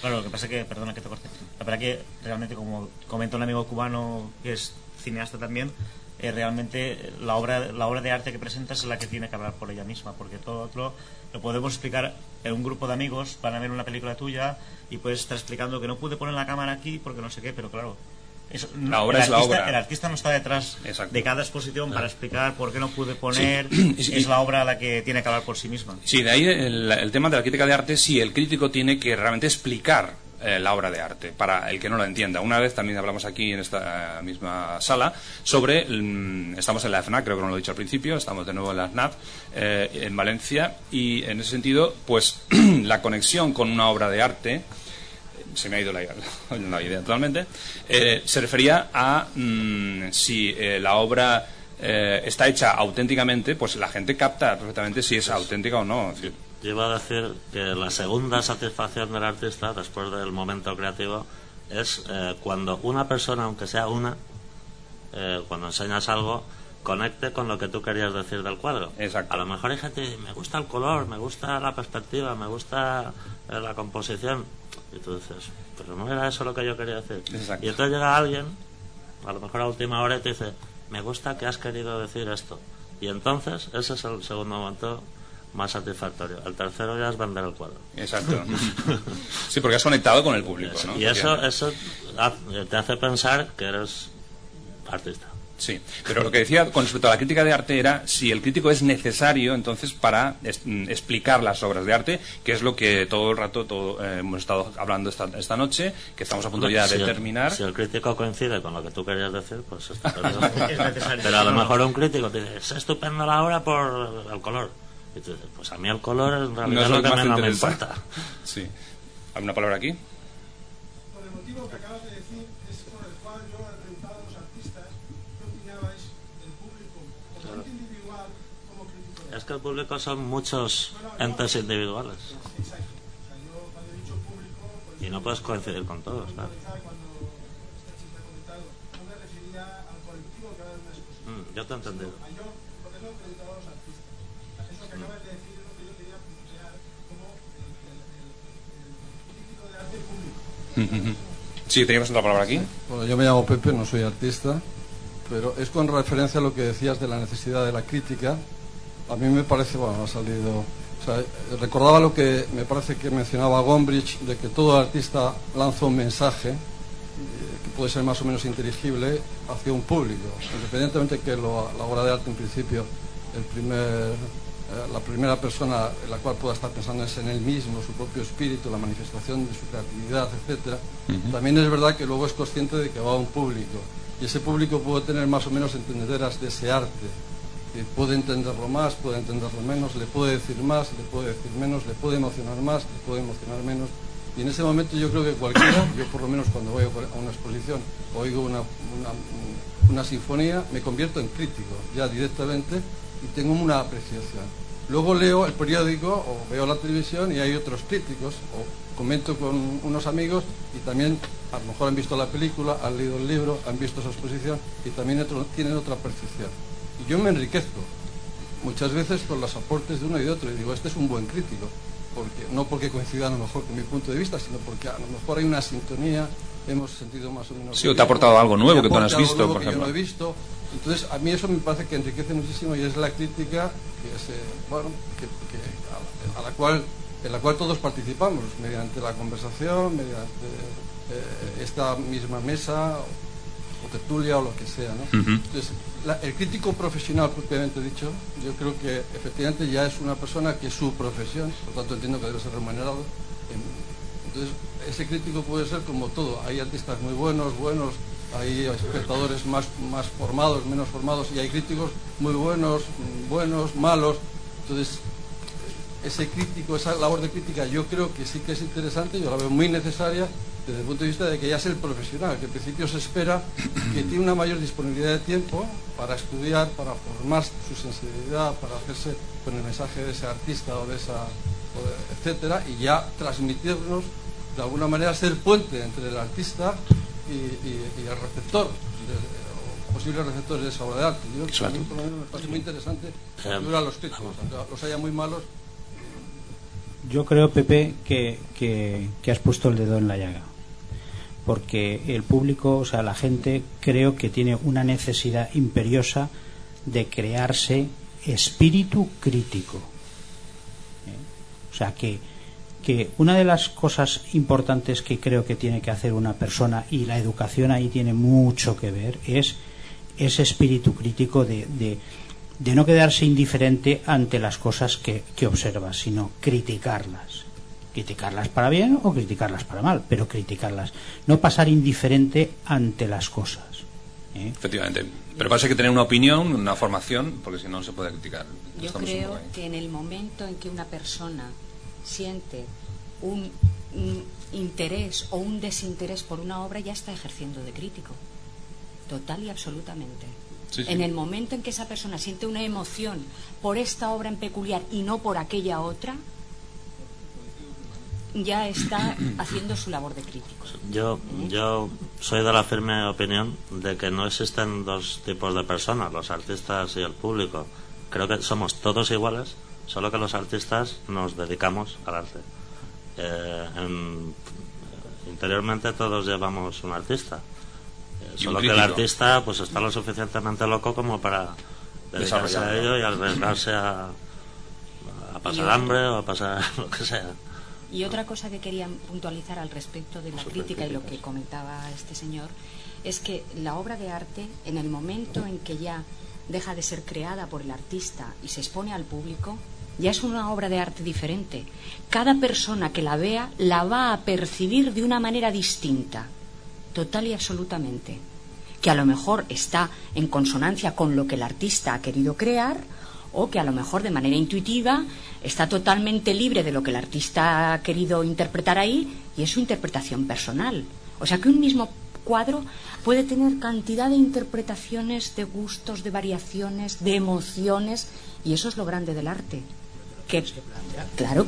Bueno, lo que pasa es que, perdona que te corte, la verdad que realmente, como comenta un amigo cubano que es cineasta también, realmente la obra de arte que presentas es la que tiene que hablar por ella misma, porque todo otro lo podemos explicar en un grupo de amigos, van a ver una película tuya y puedes estar explicando que no pude poner la cámara aquí porque no sé qué, pero claro, La obra es la obra. El artista no está detrás Exacto. de cada exposición para explicar por qué no pude poner. Es la obra la que tiene que hablar por sí misma. Sí, de ahí el tema de la crítica de arte. Sí, el crítico tiene que realmente explicar la obra de arte, para el que no lo entienda. Una vez también hablamos aquí en esta misma sala sobre, estamos en la FNAC, creo que no lo he dicho al principio, estamos de nuevo en la FNAC, en Valencia, y en ese sentido, pues la conexión con una obra de arte, se me ha ido la idea totalmente, se refería a si la obra está hecha auténticamente, pues la gente capta perfectamente si es auténtica o no. Yo iba a decir que la segunda satisfacción del artista, después del momento creativo, es cuando una persona, aunque sea una, cuando enseñas algo, conecte con lo que tú querías decir del cuadro. Exacto. A lo mejor hay gente que dice, me gusta el color, me gusta la perspectiva, me gusta la composición. Y tú dices, pero no era eso lo que yo quería decir. Exacto. Y entonces llega alguien, a lo mejor a última hora, y te dice, me gusta que has querido decir esto. Y entonces ese es el segundo momento más satisfactorio. El tercero ya es vender el cuadro. Exacto. Sí, porque has conectado con el público, ¿no? Y eso te hace pensar que eres artista. Sí, pero lo que decía con respecto a la crítica de arte era si el crítico es necesario entonces para explicar las obras de arte, que es lo que todo el rato hemos estado hablando esta noche, que estamos a punto ya de terminar. Si el crítico coincide con lo que tú querías decir, pues es necesario. Pero a lo mejor un crítico te dice, es estupendo la obra por el color. Y tú dices, pues a mí el color en realidad no es lo que menos me importa. Sí. ¿Alguna palabra aquí? Por el motivo que acabas de decir, es por el cual yo he preguntado a los artistas qué opinabais del público, como ente individual, como crítico. Es que el público son muchos entes individuales. Exacto. O sea, yo cuando he dicho público... Y no puedes coincidir con todos, claro. Cuando esta chica ha comentado, no me refería al colectivo que va en una exposición. Yo te he entendido. Yo, por eso he preguntado a los artistas. Eso que acabas de decir es lo que yo quería plantear como el crítico de arte público. Sí, teníamos otra palabra aquí. Bueno, yo me llamo Pepe, no soy artista, pero es con referencia a lo que decías de la necesidad de la crítica. A mí me parece, bueno, ha salido... O sea, recordaba lo que me parece que mencionaba Gombrich, de que todo artista lanza un mensaje que puede ser más o menos inteligible hacia un público, independientemente que la obra de arte en principio la primera persona en la cual pueda estar pensando es en él mismo, su propio espíritu, la manifestación de su creatividad, etcétera. También es verdad que luego es consciente de que va a un público y ese público puede tener más o menos entendederas de ese arte, que puede entenderlo más, puede entenderlo menos, le puede decir más, le puede decir menos, le puede emocionar más, le puede emocionar menos. Y en ese momento yo creo que cualquiera, yo por lo menos cuando voy a una exposición oigo una sinfonía, me convierto en crítico ya directamente y tengo una apreciación. Luego leo el periódico o veo la televisión y hay otros críticos o comento con unos amigos y también a lo mejor han visto la película, han leído el libro, han visto esa exposición y también tienen otra percepción. Y yo me enriquezco muchas veces con los aportes de uno y de otro y digo, este es un buen crítico, no porque coincida a lo mejor con mi punto de vista, sino porque a lo mejor hay una sintonía, hemos sentido más o menos... Sí, o te ha aportado algo nuevo que tú no has visto, por ejemplo. Que yo no he visto. Entonces, a mí eso me parece que enriquece muchísimo y es la crítica en la cual todos participamos, mediante la conversación, mediante esta misma mesa o tertulia o lo que sea, ¿no? Entonces, el crítico profesional, propiamente dicho, yo creo que efectivamente ya es una persona que es su profesión, por tanto entiendo que debe ser remunerado. Entonces, ese crítico puede ser como todo. Hay artistas muy buenos, hay espectadores más formados, menos formados, y hay críticos muy buenos, malos. Entonces, ese crítico, esa labor de crítica, yo creo que sí que es interesante, yo la veo muy necesaria desde el punto de vista de que ya es el profesional, que en principio se espera que tiene una mayor disponibilidad de tiempo para estudiar, para formar su sensibilidad, para hacerse con el mensaje de ese artista o de esa, etcétera, y ya transmitirnos, de alguna manera, ser puente entre el artista y el receptor, o posibles receptores de esa obra de arte. Yo, a mí, por lo menos, me parece muy interesante ayudar a los críticos, aunque los haya muy malos. Yo creo, Pepe, que has puesto el dedo en la llaga, porque el público, o sea, la gente, creo que tiene una necesidad imperiosa de crearse espíritu crítico. O sea, que que una de las cosas importantes que creo que tiene que hacer una persona, y la educación ahí tiene mucho que ver, es ese espíritu crítico de no quedarse indiferente ante las cosas que observas, sino criticarlas para bien o criticarlas para mal, pero criticarlas, no pasar indiferente ante las cosas. Efectivamente, pero parece que tener una opinión, una formación, porque si no, no se puede criticar. Yo creo que en el momento en que una persona siente un interés o un desinterés por una obra, ya está ejerciendo de crítico, total y absolutamente. Sí, sí. En el momento en que esa persona siente una emoción por esta obra en peculiar y no por aquella otra, ya está haciendo su labor de crítico. Yo soy de la firme opinión de que no existen dos tipos de personas, los artistas y el público. Creo que somos todos iguales, solo que los artistas nos dedicamos al arte. Interiormente todos llevamos un artista, solo que el artista pues está lo suficientemente loco como para dedicarse a ello y arriesgarse a pasar hambre o a pasar lo que sea. Y otra cosa que quería puntualizar al respecto de la crítica y lo que comentaba este señor es que la obra de arte, en el momento en que ya deja de ser creada por el artista y se expone al público, ya es una obra de arte diferente. Cada persona que la vea la va a percibir de una manera distinta, total y absolutamente, que a lo mejor está en consonancia con lo que el artista ha querido crear, o que a lo mejor de manera intuitiva está totalmente libre de lo que el artista ha querido interpretar ahí, y es su interpretación personal. O sea que un mismo cuadro puede tener cantidad de interpretaciones, de gustos, de variaciones, de emociones, y eso es lo grande del arte. Que claro.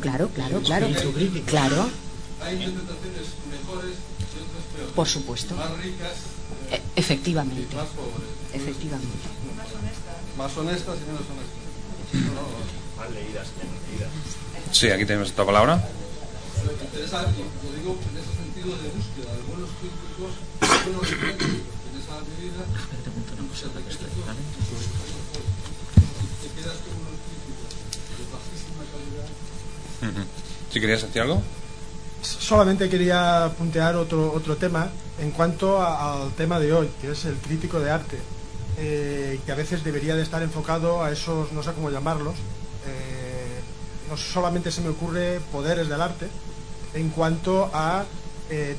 Hay interpretaciones mejores y otras peores. Por supuesto. Más ricas. Efectivamente. Y más pobres. Efectivamente. Más honestas y menos honestas. Más leídas, menos leídas. Sí, aquí tenemos esta palabra. Lo que interesa, lo digo en ese sentido de búsqueda de buenos críticos, buenos críticos en esa medida. Te quedas con unos críticos de bajísima calidad. ¿Sí querías decir algo? Solamente quería puntear otro tema en cuanto al tema de hoy, que es el crítico de arte, que a veces debería de estar enfocado a esos, no sé cómo llamarlos, no solamente se me ocurre poderes del arte, en cuanto a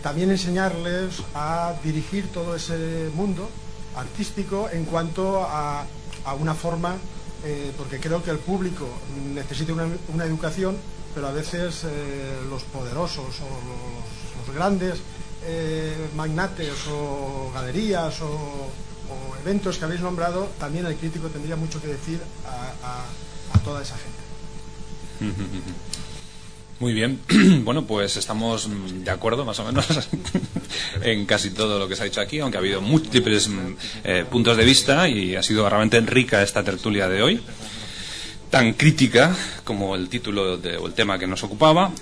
también enseñarles a dirigir todo ese mundo artístico en cuanto a una forma, porque creo que el público necesita una educación, pero a veces los poderosos o los grandes magnates o galerías o eventos que habéis nombrado, también el crítico tendría mucho que decir a toda esa gente. Muy bien. Bueno, pues estamos de acuerdo más o menos en casi todo lo que se ha dicho aquí, aunque ha habido múltiples puntos de vista, y ha sido realmente rica esta tertulia de hoy, tan crítica como el título o el tema que nos ocupaba.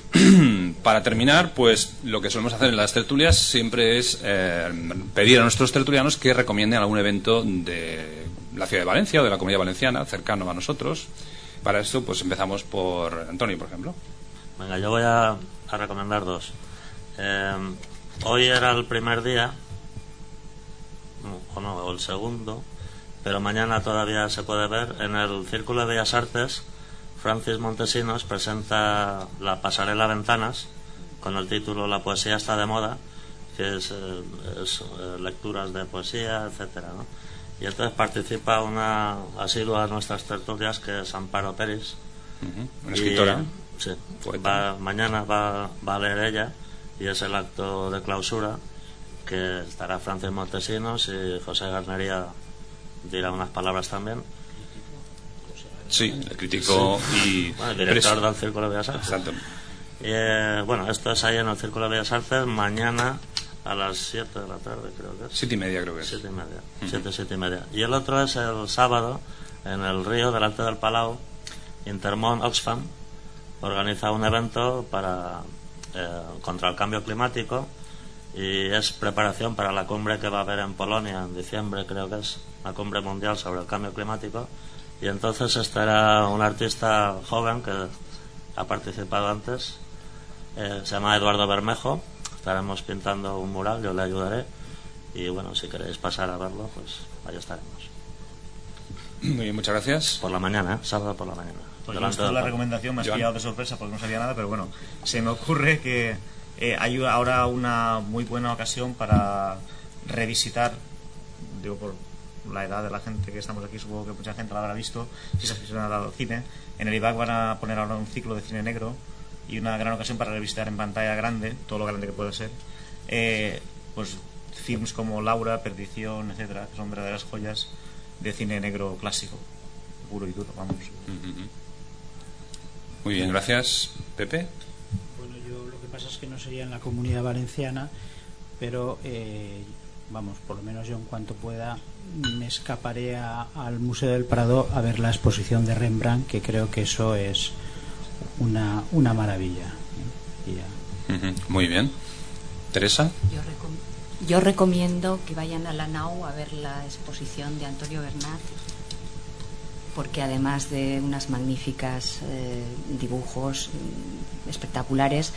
Para terminar, pues lo que solemos hacer en las tertulias siempre es pedir a nuestros tertulianos que recomienden algún evento de la ciudad de Valencia o de la Comunidad Valenciana cercano a nosotros. Para esto, pues empezamos por Antonio, por ejemplo. Venga, yo voy a recomendar dos. Hoy era el primer día, o el segundo, pero mañana todavía se puede ver. En el Círculo de Bellas Artes, Francis Montesinos presenta la pasarela Ventanas, con el título La poesía está de moda, que es lecturas de poesía, etcétera, ¿no? Y entonces participa una asidua a nuestras tertulias, que es Amparo Peris. Una escritora. Sí, mañana va a leer ella, y es el acto de clausura, que estará Francis Montesinos, y José Garnería dirá unas palabras también. Sí, el crítico y el director del Círculo de Bellas Artes. Exacto. Bueno, esto es ahí en el Círculo de Bellas Artes, mañana a las 7 de la tarde, creo que es. 7:30 creo que es. 7:30. 7:30. Y el otro es el sábado, en el Río, delante del Palau, Intermón Oxfam organiza un evento contra el cambio climático, y es preparación para la cumbre que va a haber en Polonia en diciembre, creo que es la cumbre mundial sobre el cambio climático. Y entonces estará un artista joven que ha participado antes, Se llama Eduardo Bermejo. Estaremos pintando un mural, yo le ayudaré. Y bueno, si queréis pasar a verlo, pues ahí estaremos. Muy bien, muchas gracias. Por la mañana, sábado por la mañana. Pues yo la recomendación me has pillado de sorpresa porque no sabía nada, pero bueno, se me ocurre que hay ahora una muy buena ocasión para revisitar, digo por la edad de la gente que estamos aquí, supongo que mucha gente la habrá visto, si se aficionado al cine. En el IBAC van a poner ahora un ciclo de cine negro y una gran ocasión para revisitar en pantalla grande, todo lo grande que pueda ser, pues films como Laura, Perdición, etcétera, que son verdaderas joyas de cine negro clásico, puro y duro, vamos. Muy bien, gracias. Pepe. Bueno, yo lo que pasa es que no sería en la Comunidad Valenciana, pero vamos, por lo menos yo en cuanto pueda me escaparé al Museo del Prado a ver la exposición de Rembrandt, que creo que eso es una maravilla. Muy bien. Teresa. Yo recomiendo que vayan a la Nau a ver la exposición de Antonio Bernat, porque además de unas magníficas dibujos espectaculares,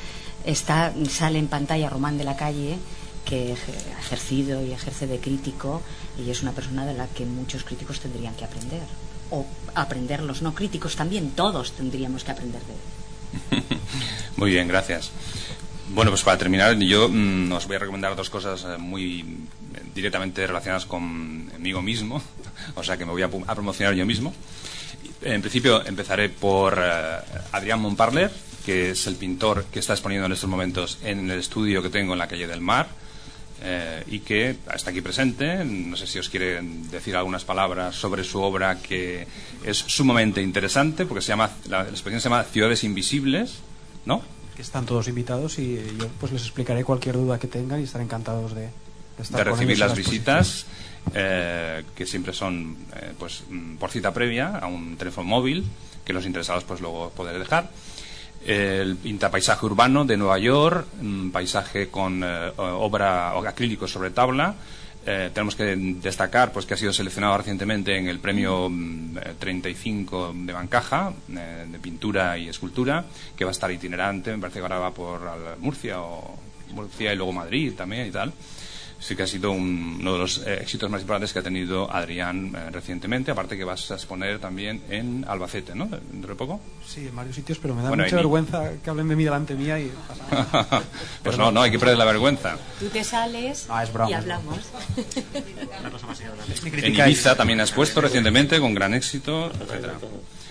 sale en pantalla Román de la Calle, que ha ejercido y ejerce de crítico, y es una persona de la que muchos críticos tendrían que aprender, o aprender los no críticos también, todos tendríamos que aprender de él. Muy bien, gracias. Bueno, pues para terminar, yo os voy a recomendar dos cosas muy directamente relacionadas conmigo mismo, o sea que me voy a promocionar yo mismo. En principio empezaré por Adrián Montparler, que es el pintor que está exponiendo en estos momentos en el estudio que tengo en la calle del Mar, y que está aquí presente. No sé si os quiere decir algunas palabras sobre su obra, que es sumamente interesante, porque la exposición se llama Ciudades Invisibles, ¿no? Que están todos invitados y yo pues les explicaré cualquier duda que tengan y estaré encantados de estar de recibir con ellos las visitas, que siempre son pues por cita previa a un teléfono móvil que los interesados pues luego poder dejar. El pinta paisaje urbano de Nueva York, paisaje con obra acrílico sobre tabla. Tenemos que destacar pues que ha sido seleccionado recientemente en el premio 35 de Bancaja, de pintura y escultura, que va a estar itinerante. Me parece que ahora va por Murcia y luego Madrid también y tal. Sí que ha sido uno de los éxitos más importantes que ha tenido Adrián recientemente, aparte que vas a exponer también en Albacete, ¿no? ¿Dentro de poco? Sí, en varios sitios, pero me da mucha vergüenza que hablen de mí delante mía y... Pues no, hay que perder la vergüenza. Tú te sales y hablamos. En Ibiza también has expuesto recientemente con gran éxito, etcétera.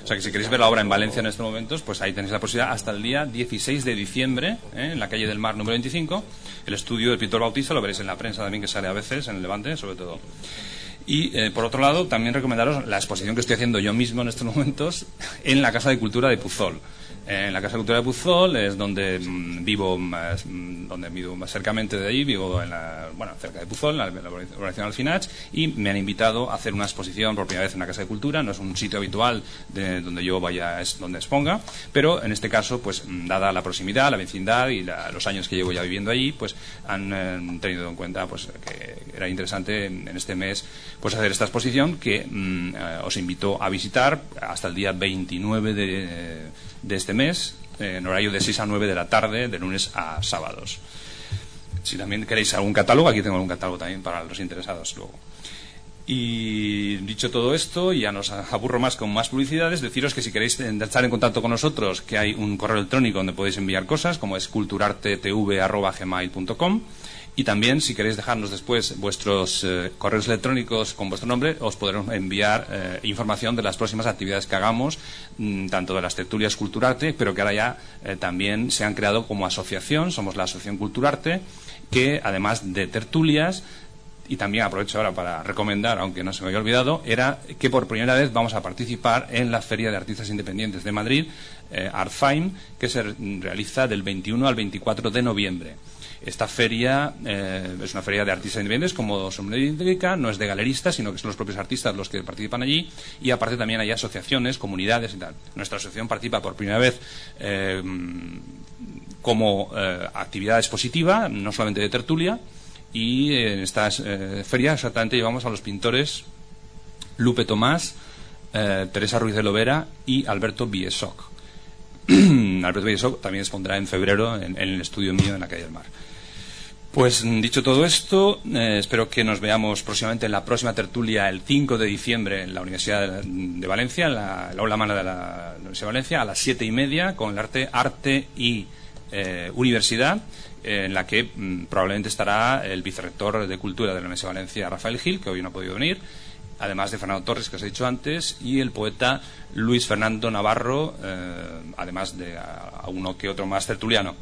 O sea que si queréis ver la obra en Valencia en estos momentos, pues ahí tenéis la posibilidad hasta el día 16 de diciembre, en la calle del Mar número 25. El estudio del pintor Bautista lo veréis en la prensa también, que sale a veces en el Levante, sobre todo. Y por otro lado, también recomendaros la exposición que estoy haciendo yo mismo en estos momentos en la Casa de Cultura de Puzol. En la Casa de Cultura de Puzol es donde vivo más cercamente de ahí, vivo cerca de Puzol, en la urbanización Alfinach, y me han invitado a hacer una exposición por primera vez en la Casa de Cultura. No es un sitio habitual donde yo vaya, es donde exponga, pero en este caso, pues dada la proximidad, la vecindad y los años que llevo ya viviendo allí, pues han tenido en cuenta pues que era interesante en este mes pues hacer esta exposición, que os invito a visitar hasta el día 29 de este mes, en horario de 6 a 9 de la tarde, de lunes a sábados. Si también queréis algún catálogo, aquí tengo algún catálogo también para los interesados luego. Y dicho todo esto, ya no os aburro más con más publicidades, deciros que si queréis estar en contacto con nosotros, que hay un correo electrónico donde podéis enviar cosas, como es culturartetv@gmail.com. Y también, si queréis dejarnos después vuestros correos electrónicos con vuestro nombre, os podremos enviar información de las próximas actividades que hagamos, tanto de las tertulias Culturarte, pero que ahora ya también se han creado como asociación. Somos la Asociación Culturarte, que además de tertulias, y también aprovecho ahora para recomendar, aunque no se me había olvidado, era que por primera vez vamos a participar en la Feria de Artistas Independientes de Madrid, Artfime, que se realiza del 21 al 24 de noviembre. Esta feria es una feria de artistas independientes, como su nombre indica, no es de galeristas, sino que son los propios artistas los que participan allí, y aparte también hay asociaciones, comunidades y tal. Nuestra asociación participa por primera vez como actividad expositiva, no solamente de tertulia, y en esta feria exactamente llevamos a los pintores Lupe Tomás, Teresa Ruiz de Lovera y Alberto Biesoc. Alberto Villesó también expondrá en febrero en el estudio mío en la calle del Mar. Pues dicho todo esto, espero que nos veamos próximamente en la próxima tertulia el 5 de diciembre en la Universidad de Valencia, en la aula magna de la Universidad de Valencia, a las 7:30, con el arte y universidad, en la que probablemente estará el vicerrector de Cultura de la Universidad de Valencia, Rafael Gil, que hoy no ha podido venir, además de Fernando Torres, que os he dicho antes, y el poeta Luis Fernando Navarro, además de a uno que otro más tertuliano.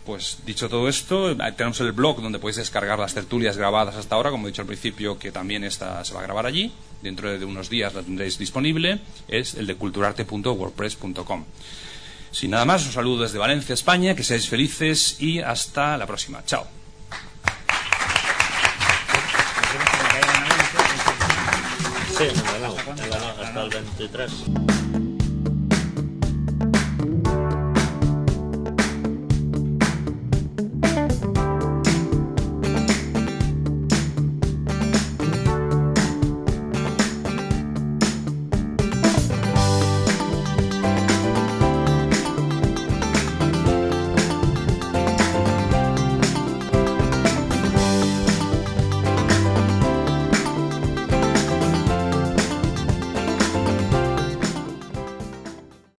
Pues dicho todo esto, tenemos el blog donde podéis descargar las tertulias grabadas hasta ahora, como he dicho al principio, que también esta se va a grabar allí. Dentro de unos días la tendréis disponible. Es el de culturarte.wordpress.com. Sin nada más, os saludo desde Valencia, España. Que seáis felices y hasta la próxima. Chao. Sí, hasta el 23.